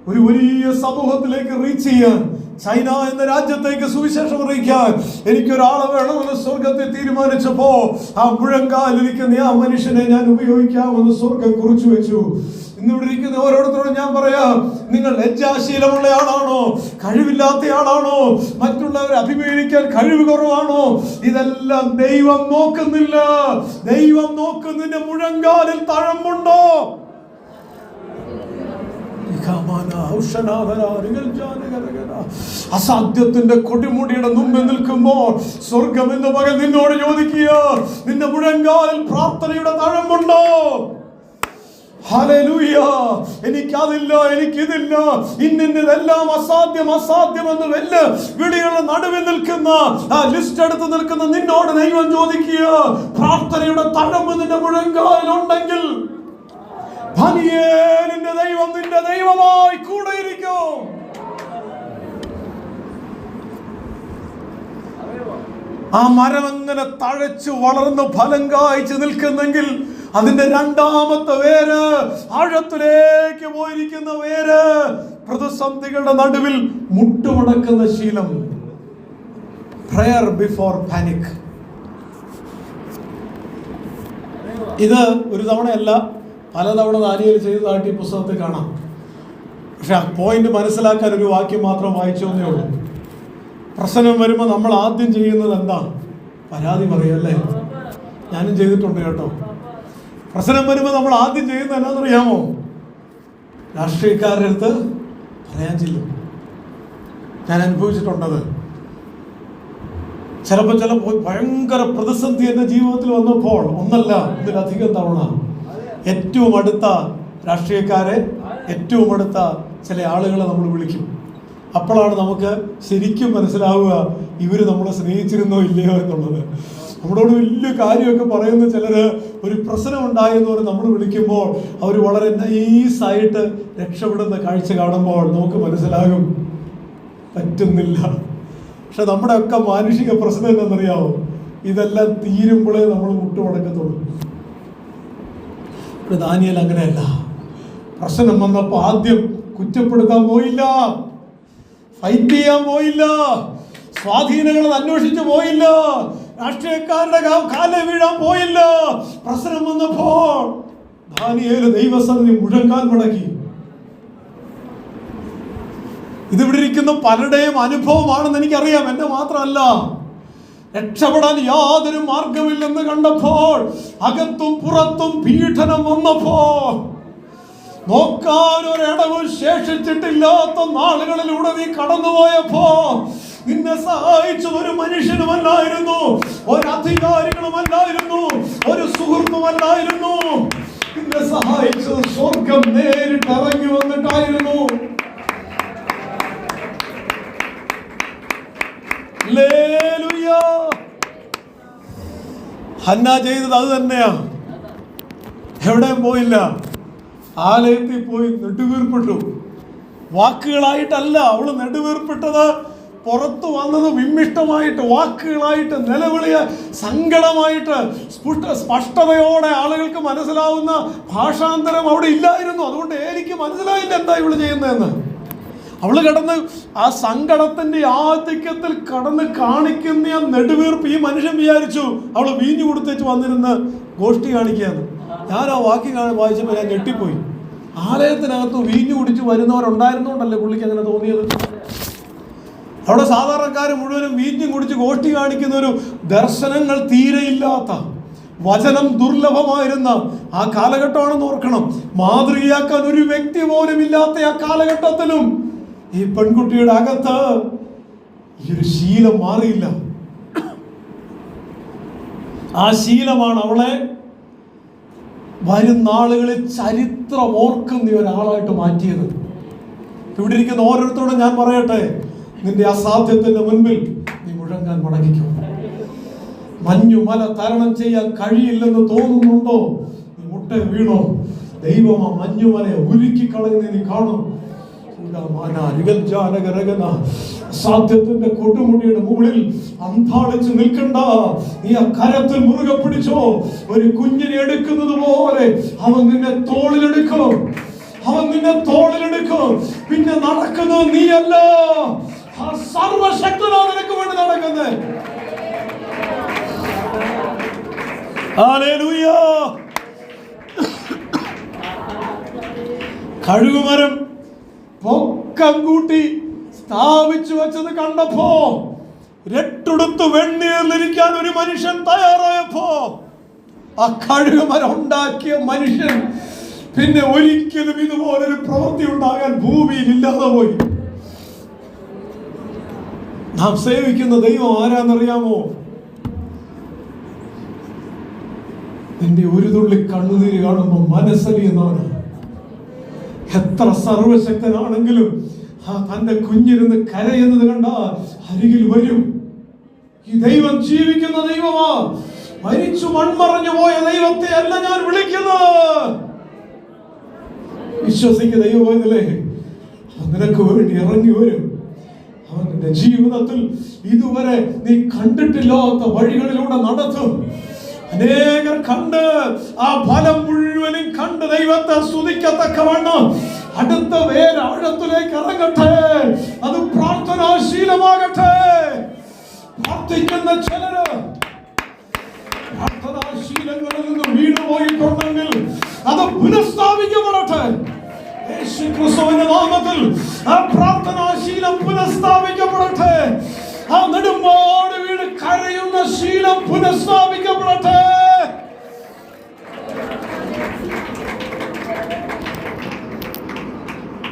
ഒരു വലിയ സമൂഹത്തിലേക്ക് റീച്ച് ചെയ്യാൻ, ചൈന എന്ന രാജ്യത്തേക്ക് സുവിശേഷം അറിയിക്കാൻ എനിക്കൊരാളെ വേണമെന്ന് സ്വർഗത്തെ തീരുമാനിച്ചപ്പോ ആ മുഴങ്കാലിരിക്കുന്ന ആ മനുഷ്യനെ ഞാൻ ഉപയോഗിക്കാമെന്ന് സ്വർഗം കുറിച്ചു വെച്ചു. ഇന്നിവിടെ ഇരിക്കുന്ന ഓരോരുത്തരോടും ഞാൻ പറയാം, നിങ്ങൾ ലജ്ജാശീലമുള്ള ആളാണോ, കഴിവില്ലാത്ത ആളാണോ, മറ്റുള്ളവരെ അഭിമുഖീകരിക്കാൻ കഴിവ് കുറവാണോ? ഇതെല്ലാം ദൈവം നോക്കുന്നില്ല. ദൈവം നോക്കുന്നതിന്റെ മുഴങ്കാലിൽ തഴമ്പുണ്ടോ? അസാധ്യത്തിന്റെ കൊടിമുടിയുടെ മുമ്പിൽ നിൽക്കുമ്പോൾ സ്വർഗം എന്ന പകൽ നിന്നോട് ചോദിക്കുക, നിന്റെ മുഴങ്കാലിൽ പ്രാർത്ഥനയുടെ തഴമ്പുണ്ടോ? ഹല്ലേലൂയ. എനിക്കതില്ല, എനിക്കിതില്ല, ഇന്നെല്ലാം അസാധ്യമെന്ന് വെല്ല് വിളികളുടെ നടുവിൽ നിൽക്കുന്ന ആ ലിസ്റ്റ് എടുത്ത് നിൽക്കുന്ന നിന്നോട് ദൈവം ചോദിക്കുക, പ്രാർത്ഥനയുടെ തഴമ്പ് നിന്റെ മുഴങ്കാലിലുണ്ടെങ്കിൽ ദാനിയേലിന്റെ ദൈവം നിന്റെ ദൈവമായി കൂടെയിരിക്കും. ആ മരം അങ്ങനെ തഴച്ചു വളർന്ന് ഫലം കായ്ച്ചു നിൽക്കുന്നെങ്കിൽ അതിന്റെ രണ്ടാമത്തെ വേര്, ആഴത്തിലേക്ക് പോയിരിക്കുന്ന വേര്, പ്രതിസന്ധികളുടെ നടുവിൽ മുട്ടുമടക്കുന്ന ശീലം. Prayer before panic. ഇത് ഒരു തവണയല്ല, പലതവണ ദാനിയേൽ ചെയ്തതായിട്ട് ഈ പുസ്തകത്തിൽ കാണാം. പക്ഷെ ആ പോയിന്റ് മനസ്സിലാക്കാൻ ഒരു വാക്യം മാത്രം വായിച്ചേ ഉള്ളൂ. പ്രശ്നം വരുമ്പോൾ നമ്മൾ ആദ്യം ചെയ്യുന്നത് എന്താണ്? പരാതി പറയുമല്ലേ? ഞാനും ചെയ്തിട്ടുണ്ട് കേട്ടോ. പ്രശ്നം വരുമ്പോൾ നമ്മൾ ആദ്യം ചെയ്യുന്നത് എന്നാണെന്നറിയാമോ? രാഷ്ട്രീയക്കാരുടെ അടുത്ത് പറയാൻ ചെല്ലും. ഞാൻ അനുഭവിച്ചിട്ടുണ്ടത്. ചിലപ്പോൾ ഭയങ്കര പ്രതിസന്ധി എൻ്റെ ജീവിതത്തിൽ വന്നപ്പോൾ ഒന്നല്ല, ഇതിലധികം തവണ ഏറ്റവും അടുത്ത രാഷ്ട്രീയക്കാരെ, ഏറ്റവും അടുത്ത ചില ആളുകളെ നമ്മൾ വിളിക്കും. അപ്പോഴാണ് നമുക്ക് ശരിക്കും മനസ്സിലാവുക ഇവർ നമ്മളെ സ്നേഹിച്ചിരുന്നോ ഇല്ലയോ എന്നുള്ളത്. നമ്മളോട് വലിയ കാര്യമൊക്കെ പറയുന്ന ചിലർ ഒരു പ്രശ്നം ഉണ്ടായെന്ന് പറഞ്ഞ് നമ്മൾ വിളിക്കുമ്പോൾ അവർ വളരെ നൈസായിട്ട് രക്ഷപ്പെടുന്ന കാഴ്ച കാണുമ്പോൾ നമുക്ക് മനസ്സിലാകും പറ്റുന്നില്ല. പക്ഷെ നമ്മുടെ ഒക്കെ മാനുഷിക പ്രശ്നം എന്താണെന്നറിയാമോ? ഇതെല്ലാം തീരുമ്പോഴേ നമ്മൾ മുട്ടുമടക്കത്തുള്ളൂ. ദാനിയേൽ അങ്ങനെയല്ല. പ്രശ്നം വന്നപ്പോൾ ആദ്യം കുറ്റപ്പെടുത്താൻ പോയില്ല, ഫൈറ്റ് ചെയ്യാൻ പോയില്ല, സ്വാധീനങ്ങൾ അന്വേഷിച്ച് പോയില്ല, രാഷ്ട്രീയക്കാരുടെ കാലെ വീഴാൻ പോയില്ല. പ്രശ്നം വന്നപ്പോൾ ദാനിയേൽ ദൈവസന്നിധി മുഴങ്കാൽ മടക്കി. ഇതിവിടെ ഇരിക്കുന്ന പലരുടെയും അനുഭവമാണെന്ന് എനിക്കറിയാം, എന്റെ മാത്രമല്ല. രക്ഷപ്പെടാൻ യാതൊരു മാർഗമില്ലെന്ന് കണ്ടപ്പോൾ, അകത്തും പുറത്തും പീഡനം വന്നപ്പോൾ, നോക്കാൻ ഒരിടവും ശേഷിച്ചിട്ടില്ലാത്ത നാളുകളിലൂടെ നീ കടന്നുപോയപ്പോ നിന്നെ സഹായിച്ചത് ഒരു മനുഷ്യനുമല്ലായിരുന്നു, ഒരു അധികാരികളുമല്ലായിരുന്നു, ഒരു സുഹൃത്തുമല്ലായിരുന്നു. നിന്നെ സഹായിച്ചത് സ്വർഗം നേരിട്ട് ഇറങ്ങി വന്നിട്ടായിരുന്നു. ഹല്ലേലൂയ. ഹന്ന ചെയ്തത് അത് തന്നെയാ. എവിടെയും പോയില്ല, ആലയത്തിൽ പോയി നെടുവീർപ്പിട്ടു. വാക്കുകളായിട്ടല്ല അവള് നെടുവീർപ്പിട്ടത്, പുറത്തു വന്നത് വിമ്മിഷ്ടമായിട്ട്, വാക്കുകളായിട്ട്, നിലവിളിയ സങ്കടമായിട്ട്, സ്പഷ്ടതയോടെ ആളുകൾക്ക് മനസ്സിലാവുന്ന ഭാഷാന്തരം അവിടെ ഇല്ലായിരുന്നു. അതുകൊണ്ട് എനിക്ക് മനസ്സിലായില്ല എന്താ ഇവള് ചെയ്യുന്നതെന്ന്. അവള് കടന്ന് ആ സങ്കടത്തിന്റെ ആധിക്യത്തിൽ കടന്ന് കാണിക്കുന്ന ആ നെടുവീർപ്പ് ഈ മനുഷ്യൻ വിചാരിച്ചു അവള് വീഞ്ഞു കൊടുത്തേച്ച് വന്നിരുന്ന് ഗോഷ്ഠി കാണിക്കുകയാണ്. ഞാൻ ആ വായിച്ചപ്പോൾ ഞാൻ ഞെട്ടിപ്പോയി. ആലയത്തിനകത്ത് വീഞ്ഞു കുടിച്ച് വരുന്നവരുണ്ടായിരുന്നോണ്ടല്ലേ പുള്ളിക്ക് അങ്ങനെ തോന്നിയത്. അവിടെ സാധാരണക്കാർ മുഴുവനും വീഞ്ഞും കുടിച്ച് ഗോഷ്ഠി കാണിക്കുന്ന ഒരു ദർശനങ്ങൾ തീരെയില്ലാത്ത, വചനം ദുർലഭമായിരുന്ന ആ കാലഘട്ടമാണെന്ന് ഓർക്കണം. മാതൃകയാക്കാൻ ഒരു വ്യക്തി പോലും ഇല്ലാത്ത ആ കാലഘട്ടത്തിലും ഈ പെൺകുട്ടിയുടെ അകത്ത് ഈ ഒരു ശീലം മാറിയില്ല. ആ ശീലമാണ് അവളെ വരുന്ന ആളുകളിൽ ചരിത്രം ഓർക്കുന്ന ഒരാളായിട്ട് മാറ്റിയത്. ഇവിടെ ഇരിക്കുന്ന ഓരോരുത്തരോടും ഞാൻ പറയട്ടെ, നിന്റെ അസാധ്യത്തിന്റെ മുൻപിൽ നീ മുഴങ്ങാൻ മടങ്ങിക്കും. മഞ്ഞുമല തരണം ചെയ്യാൻ കഴിയില്ലെന്ന് തോന്നുന്നുണ്ടോ? നീ മുട്ട വീണോ? ദൈവം ആ മഞ്ഞുമലയെ ഉരുക്കി കളയുന്ന നീ കാണും. സാധ്യത്തിന്റെ കൊടുമുടിയുടെ മുകളിൽ അന്താളിച്ച് നിൽക്കണ്ട. നീ ആ കരത്തിൽ മുറുകെ പിടിച്ചോ. ഒരു കുഞ്ഞിനെ എടുക്കുന്നത് പോലെ അവൻ നിന്നെ തോളിലെടുക്കും. അവൻ നിന്നെ തോളിലെടുക്കും. പിന്നെ നടക്കുന്നത് നീയല്ല, ആ സർവശക്തനാ നിനക്ക് വേണ്ടി നടക്കുന്നത്. ഹല്ലേലൂയ. കഴുകുമരം പൊക്കം കൂട്ടി സ്ഥാപിച്ചു വെച്ചത് കണ്ടപ്പോ, രട്ടെടുത്ത് വെണ്ണീറിലിരിക്കാൻ ഒരു മനുഷ്യൻ തയ്യാറായപ്പോ, ആ കഴുകുമരം ഉണ്ടാക്കിയ മനുഷ്യൻ പിന്നെ ഒരിക്കലും ഇതുപോലൊരു പ്രവൃത്തി ഉണ്ടാകാൻ ഭൂമിയിൽ ഇല്ലാതെ പോയി. നാം സേവിക്കുന്ന ദൈവം ആരാന്നറിയാമോ? നിന്റെ ഒരു തുള്ളി കണ്ണുനീര് കാണുമ്പോൾ മനസ്സലിയുന്നവനാണ്. എത്ര സർവശക്തനാണെങ്കിലും തന്റെ കുഞ്ഞിരുന്ന് കരയുന്നത് കണ്ട അരികിൽ വരും. ഈ ദൈവം ജീവിക്കുന്ന ദൈവമാ. മരിച്ചു മൺമറഞ്ഞു പോയ ദൈവത്തെ അല്ല ഞാൻ വിളിക്കുന്നത്. വിശ്വസിക്കുന്ന ദൈവമല്ലേ, നിനക്ക് വേണ്ടി ഇറങ്ങി വരും. അവൻ നിന്റെ ജീവിതത്തിൽ ഇതുവരെ നീ കണ്ടിട്ടില്ലാത്ത വഴികളിലൂടെ നടത്തും. അനേകർ കണ്ട് ആ ഫലം മുഴുവനും കണ്ട് ദൈവത്തെ സ്തുതിക്കത്തക്കവണ്ണം അടുത്ത വേരാഴത്തിലേക്ക് ഇറങ്ങട്ടെ. അത് പ്രാർത്ഥനാശീലമാകട്ടെ. പ്രാർത്ഥിക്കുന്ന ചിലര് പ്രാർത്ഥനാശീലങ്ങളിൽ നിന്ന് വീണുപോയിട്ടുണ്ടെങ്കിൽ അത് പുനഃസ്ഥാപിക്കപ്പെടട്ടെ. യേശുക്രിസ്തുവിന്റെ നാമത്തിൽ ആ പ്രാർത്ഥനാശീലം പുനഃസ്ഥാപിക്കപ്പെടട്ടെ. ആ നെടുമ്പോട് വീണ് കരയുന്ന ശീലം പുനഃസ്ഥാപിക്കപ്പെടട്ടെ.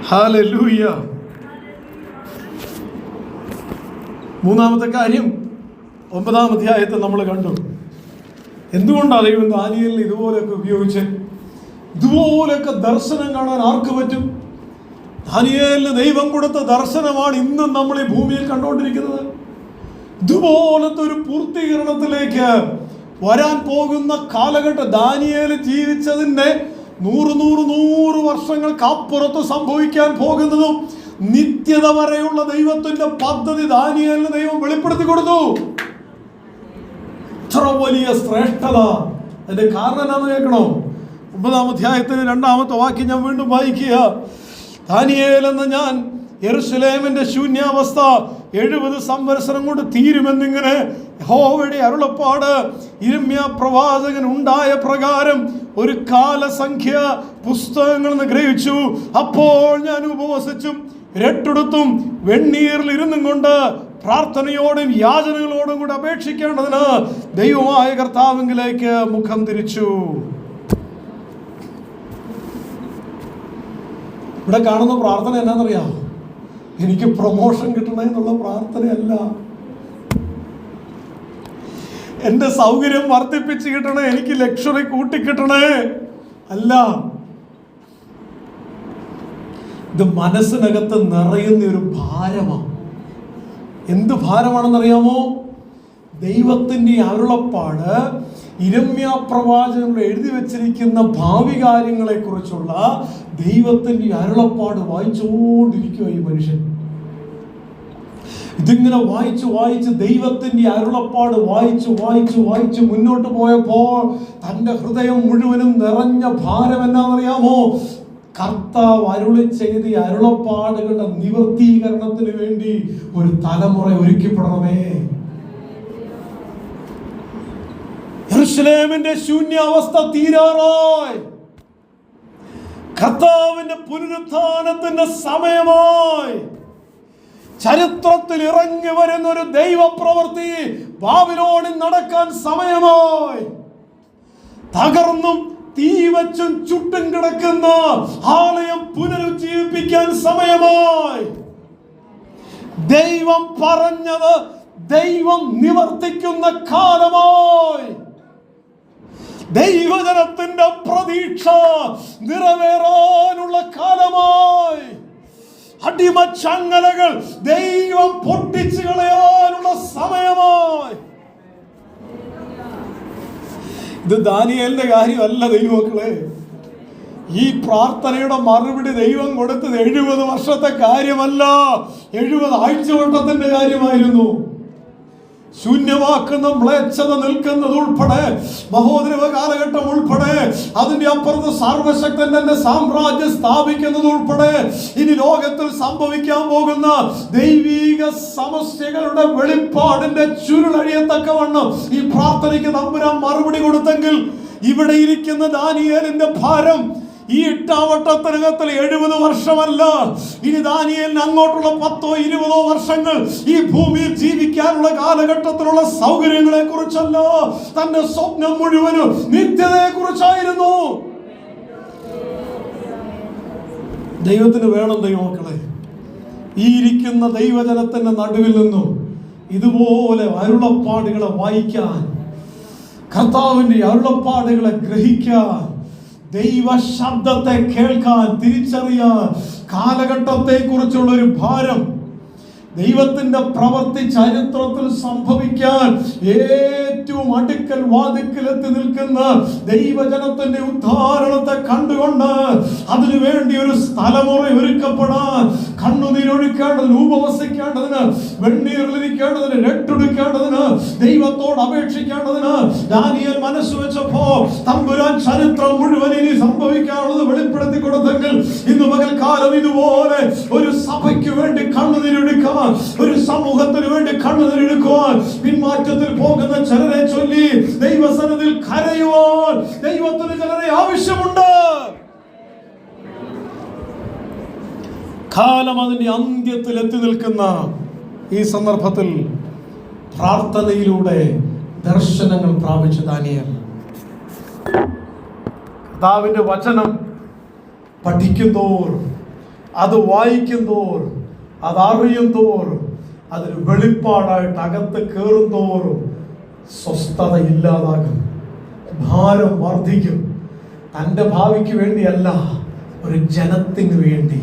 ഹല്ലേലൂയ. മൂന്നാമത്തെ കാര്യം 9-ാം അധ്യായത്തിൽ നമ്മൾ കണ്ടു. എന്തുകൊണ്ടാണ് ദൈവം ദാനിയേലിനെ ഇതുപോലെയൊക്കെ ഉപയോഗിച്ച്? ഇതുപോലെയൊക്കെ ദർശനം കാണാൻ ആർക്ക് പറ്റും? ദാനിയേലിന് ദൈവം കൊടുത്ത ദർശനമാണ് ഇന്നും നമ്മൾ ഈ ഭൂമിയിൽ കണ്ടുകൊണ്ടിരിക്കുന്നത്. ഇതുപോലത്തെ ഒരു പൂർത്തീകരണത്തിലേക്ക് വരാൻ പോകുന്ന കാലഘട്ടം, ദാനിയേൽ ജീവിച്ചതിൻ്റെ 100 വർഷങ്ങൾക്ക് അപ്പുറത്ത് സംഭവിക്കാൻ പോകുന്നതും നിത്യത വരെയുള്ള ദൈവത്തിന്റെ പദ്ധതി ദാനിയേലിന് ദൈവം വെളിപ്പെടുത്തി കൊടുത്തു. ഇത്ര വലിയ ശ്രേഷ്ഠത. അതിന്റെ കാരണം എന്താണെന്ന് കേൾക്കണോ? 9-ാം അധ്യായത്തിന് 2-ാമത്തെ വാക്യം ഞാൻ വീണ്ടും വായിക്കുക. ദാനിയേൽ എന്ന ഞാൻ യെരൂശലേമിന്റെ ശൂന്യാവസ്ഥ 70 സംവത്സരം കൊണ്ട് തീരുമെന്നിങ്ങനെ യഹോവയുടെ അരുളപ്പാട് യിരെമ്യാ പ്രവാചകൻ ഉണ്ടായ പ്രകാരം ഒരു കാലസംഖ്യ പുസ്തകങ്ങൾ നിന്ന് ഗ്രഹിച്ചു. അപ്പോൾ ഞാൻ ഉപവസിച്ചും രട്ടെടുത്തും വെണ്ണീറിൽ ഇരുന്നും കൊണ്ട് പ്രാർത്ഥനയോടും യാചനകളോടും കൂടെ അപേക്ഷിക്കേണ്ടതിന് ദൈവമായ കർത്താവിലേക്ക് മുഖം തിരിച്ചു. ഇവിടെ കാണുന്ന പ്രാർത്ഥന എന്നാന്നറിയാം? എനിക്ക് പ്രൊമോഷൻ കിട്ടണേ എന്നുള്ള പ്രാർത്ഥനയല്ല, എൻ്റെ സൗകര്യം വർദ്ധിപ്പിച്ച് കിട്ടണേ, എനിക്ക് ലക്ഷറി കൂട്ടിക്കിട്ടണേ അല്ല. ഇത് മനസ്സിനകത്ത് നിറയുന്ന ഒരു ഭാരമാണ്. എന്ത് ഭാരമാണെന്നറിയാമോ? ദൈവത്തിൻ്റെ അരുളപ്പാട് ഇരമ്യാ പ്രവാചകൻ എഴുതി വെച്ചിരിക്കുന്ന ഭാവി കാര്യങ്ങളെ കുറിച്ചുള്ള ദൈവത്തിൻ്റെ അരുളപ്പാട് വായിച്ചുകൊണ്ടിരിക്കുക ഈ മനുഷ്യൻ. ഇതിങ്ങനെ വായിച്ച് വായിച്ച് ദൈവത്തിൻ്റെ അരുളപ്പാട് വായിച്ച് മുന്നോട്ട് പോയപ്പോൾ തൻ്റെ ഹൃദയം മുഴുവനും നിറഞ്ഞ ഭാരം എന്നാണെന്നറിയാമോ? കർത്താവ് അരുളി ചെയ്ത അരുളപ്പാടുകളുടെ നിവർത്തീകരണത്തിന് വേണ്ടി ഒരു തലമുറ ഒരുക്കപ്പെടണമേ. യെരൂശലേമിന്റെ ശൂന്യാവസ്ഥ തീരാറായി. കർത്താവിന്റെ പുനരുത്ഥാനത്തിന്റെ സമയമായി. ചരിത്രത്തിൽ ഇറങ്ങി വരുന്ന ഒരു ദൈവപ്രവൃത്തി ബാബിലോണിൽ നടക്കാൻ സമയമായി. തകർന്നും തീ വച്ചും ചുട്ടും കിടക്കുന്ന ആലയം പുനരുജ്ജീവിപ്പിക്കാൻ സമയമായി. ദൈവം പറഞ്ഞത് ദൈവം നിവർത്തിക്കുന്ന കാലമായി. ദൈവജനത്തിന്റെ പ്രതീക്ഷ നിറവേറാനുള്ള കാലമായി. അടിമച്ചങ്ങലകൾ ദൈവം പൊട്ടിച്ചു കളയാനുള്ള സമയമായി. ഇത് ദാനിയേലിന്റെ കാര്യമല്ല ദൈവമക്കളെ. ഈ പ്രാർത്ഥനയുടെ മറുപടി ദൈവം കൊടുത്തത് 70 വർഷത്തെ കാര്യമല്ല, 70 ആഴ്ചവട്ടത്തിന്റെ കാര്യമായിരുന്നു. ശൂന്യമാക്കുന്ന മ്ലേച്ഛത നിൽക്കുന്നത് ഉൾപ്പെടെ, മഹോദരവ കാലഘട്ടം ഉൾപ്പെടെ, അതിന്റെ അപ്പുറത്ത് സർവശക്തൻ തന്റെ സാമ്രാജ്യം സ്ഥാപിക്കുന്നത് ഉൾപ്പെടെ, ഇനി ലോകത്തിൽ സംഭവിക്കാൻ പോകുന്ന ദൈവീക സമസ്യകളുടെ വെളിപ്പാടിന്റെ ചുരുളഴിയത്തക്കവണ്ണം ഈ പ്രാർത്ഥനയ്ക്ക് തമ്പുരാൻ മറുപടി കൊടുത്തെങ്കിൽ, ഇവിടെ ഇരിക്കുന്ന ദാനിയേലിന്റെ ഭാരം ഈ ഇട്ടാവട്ടത്തിനകത്തിൽ 70 വർഷമല്ല, ഇനി ദാനിയേലിന് അങ്ങോട്ടുള്ള 10-20 വർഷങ്ങൾ ഈ ഭൂമിയിൽ ജീവിക്കാനുള്ള കാലഘട്ടത്തിലുള്ള സൗകര്യങ്ങളെ കുറിച്ചല്ല, തന്റെ സ്വപ്നം മുഴുവനും നിത്യതയെ കുറിച്ചായിരുന്നു. ദൈവത്തിന് വേണം ദൈവമക്കളെ, ഈ ഇരിക്കുന്ന ദൈവജനത്തിന്റെ നടുവിൽ നിന്നും ഇതുപോലെ അരുളപ്പാടുകളെ വായിക്കാൻ, കർത്താവിന്റെ അരുളപ്പാടുകളെ ഗ്രഹിക്കാൻ, ദൈവ ശബ്ദത്തെ കേൾക്കാൻ, തിരിച്ചറിയാൻ, കാലഘട്ടത്തെ കുറിച്ചുള്ള ഒരു ഭാരം, ദൈവത്തിന്റെ പ്രവൃത്തി ചരിത്രത്തിൽ സംഭവിക്കാൻ ഏറ്റവും അടുക്കൽ വാതിക്കലെത്തി നിൽക്കുന്ന ദൈവജനത്തിന്റെ ഉദ്ധാരണത്തെ കണ്ടുകൊണ്ട് അതിനു വേണ്ടി ഒരു തലമുറ ഒരുക്കപ്പെടാൻ, കണ്ണുനീരൊഴുക്കേണ്ടതിന്, ഉപവസിക്കേണ്ടതിന്, വെണ്ണീറിലിരിക്കേണ്ടതിന്, രട്ടെടുക്കേണ്ടതിന്, ദൈവത്തോട് അപേക്ഷിക്കേണ്ടതിന് ദാനിയേൽ മനസ്സ് വെച്ചപ്പോ തമ്പുരാൻ ചരിത്രം മുഴുവൻ ഇനി സംഭവിക്കാനുള്ളത് വെളിപ്പെടുത്തി കൊടുത്തെങ്കിൽ, ഇന്ന് പകൽക്കാലം ഇതുപോലെ ഒരു സഭയ്ക്ക് വേണ്ടി കണ്ണുനീരൊഴുക്കാൻ, ഒരു സമൂഹത്തിന് വേണ്ടി കണ്ണുനീരൊഴുക്കുവാൻ, പിന്മാറ്റത്തിൽ പോകുന്ന ചിലരെ ചൊല്ലി ദൈവസന്നിധിയിൽ കരയുവാൻ ദൈവത്തിന് ചിലരെ ആവശ്യമുണ്ട്. കാലം അതിന്റെ അന്ത്യത്തിൽ എത്തി നിൽക്കുന്ന ഈ സന്ദർഭത്തിൽ പ്രാർത്ഥനയിലൂടെ ദർശനങ്ങൾ പ്രാപിച്ച ദാനിയേൽ കർത്താവിന്റെ വചനം പഠിക്കുന്തോറും, അത് വായിക്കുന്തോറും, അതറിയും തോറും, അതിന് വെളിപ്പാടായിട്ട് അകത്ത് കയറും തോറും സ്വസ്ഥത ഇല്ലാതാകും, ഭാരം വർദ്ധിക്കും. തൻ്റെ ഭാവിക്ക് വേണ്ടിയല്ല, ഒരു ജനത്തിന് വേണ്ടി,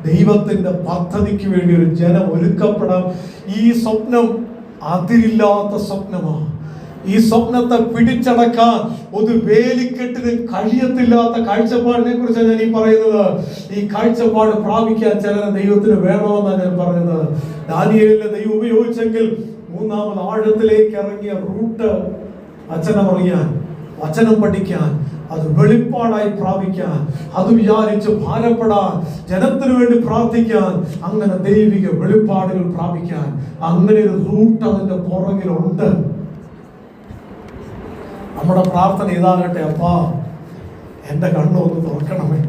ദൈവത്തിൻ്റെ പദ്ധതിക്ക് വേണ്ടി ഒരു ജനം ഒരുക്കപ്പെടാം. ഈ സ്വപ്നം അതിരില്ലാത്ത സ്വപ്നമാണ്. ഈ സ്വപ്നത്തെ പിടിച്ചടക്കാൻ ഒരു വേലിക്കെട്ടിന് കഴിയത്തില്ലാത്ത കാഴ്ചപ്പാടിനെ കുറിച്ചാണ് ഞാൻ ഈ പറയുന്നത്. ഈ കാഴ്ചപ്പാട് പ്രാപിക്കാൻ ചിലരെ ദൈവത്തിന് വേണമെന്നാണ് ഞാൻ പറഞ്ഞത്. ദാനിയേലിനെ ദൈവം ഉപയോഗിച്ചെങ്കിൽ മൂന്നാമത് ആഴത്തിലേക്ക് ഇറങ്ങിയ റൂട്ട് വചനമറിയാൻ, വചനം പഠിക്കാൻ, അത് വെളിപ്പാടായി പ്രാപിക്കാൻ, അത് വിചാരിച്ച് ഭാരപ്പെടാൻ, ജനത്തിനു വേണ്ടി പ്രാർത്ഥിക്കാൻ, അങ്ങനെ ദൈവിക വെളിപ്പാടുകൾ പ്രാപിക്കാൻ, അങ്ങനെ ഒരു റൂട്ട് അതിന്റെ പുറകിലുണ്ട്. നമ്മുടെ പ്രാർത്ഥന ഇതാകട്ടെ, അപ്പാ എൻ്റെ കണ്ണൊന്ന് തുറക്കണമേ,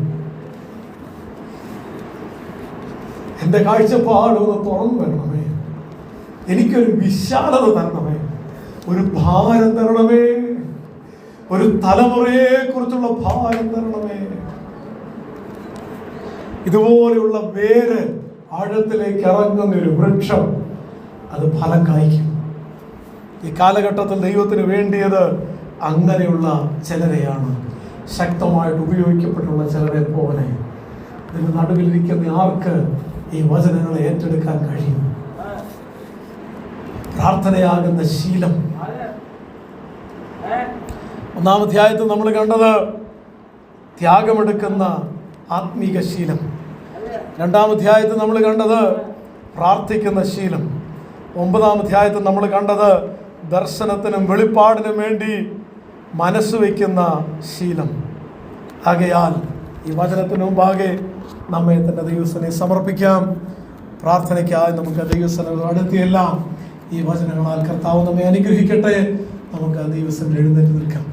എൻ്റെ കാഴ്ചപ്പാടൊന്ന് തുറന്നു വരണമേ, എനിക്കൊരു വിശാലത തരണമേ, ഒരു ഭാരം തരണമേ, ഒരു തലമുറയെ കുറിച്ചുള്ള ഭാരം തരണമേ. ഇതുപോലെയുള്ള വേര് ആഴത്തിലേക്ക് ഇറങ്ങുന്ന ഒരു വൃക്ഷം അത് ഫലം കായ്ക്കും. ഈ കാലഘട്ടത്തിൽ ദൈവത്തിന് വേണ്ടിയത് അങ്ങനെയുള്ള ചിലരെയാണ്, ശക്തമായിട്ട് ഉപയോഗിക്കപ്പെട്ടുള്ള ചിലരെ പോലെ. ഇതിന് നടുവിലിരിക്കുന്ന ആർക്ക് ഈ വചനങ്ങളെ ഏറ്റെടുക്കാൻ കഴിയും? പ്രാർത്ഥനയാകുന്ന ശീലം. 1-ാം അധ്യായത്തിൽ നമ്മൾ കണ്ടത് ത്യാഗമെടുക്കുന്ന ആത്മീക ശീലം. 2-ാം അധ്യായത്തിൽ നമ്മൾ കണ്ടത് പ്രാർത്ഥിക്കുന്ന ശീലം. 9-ാം അധ്യായത്തിൽ നമ്മൾ കണ്ടത് ദർശനത്തിനും വെളിപ്പാടിനും വേണ്ടി മനസ്സ് വയ്ക്കുന്ന ശീലം. ആകയാൽ ഈ വചനത്തിന് മുമ്പാകെ നമ്മെ തന്നെ ദൈവസനെ സമർപ്പിക്കാം. പ്രാർത്ഥനയ്ക്കായി നമുക്ക് ദൈവസനങ്ങൾ അടുത്തിയെല്ലാം ഈ വചനങ്ങളാൽ കർത്താവ് നമ്മെ അനുഗ്രഹിക്കട്ടെ. നമുക്ക് ദൈവസനിൽ എഴുന്നേറ്റ് നിൽക്കാം.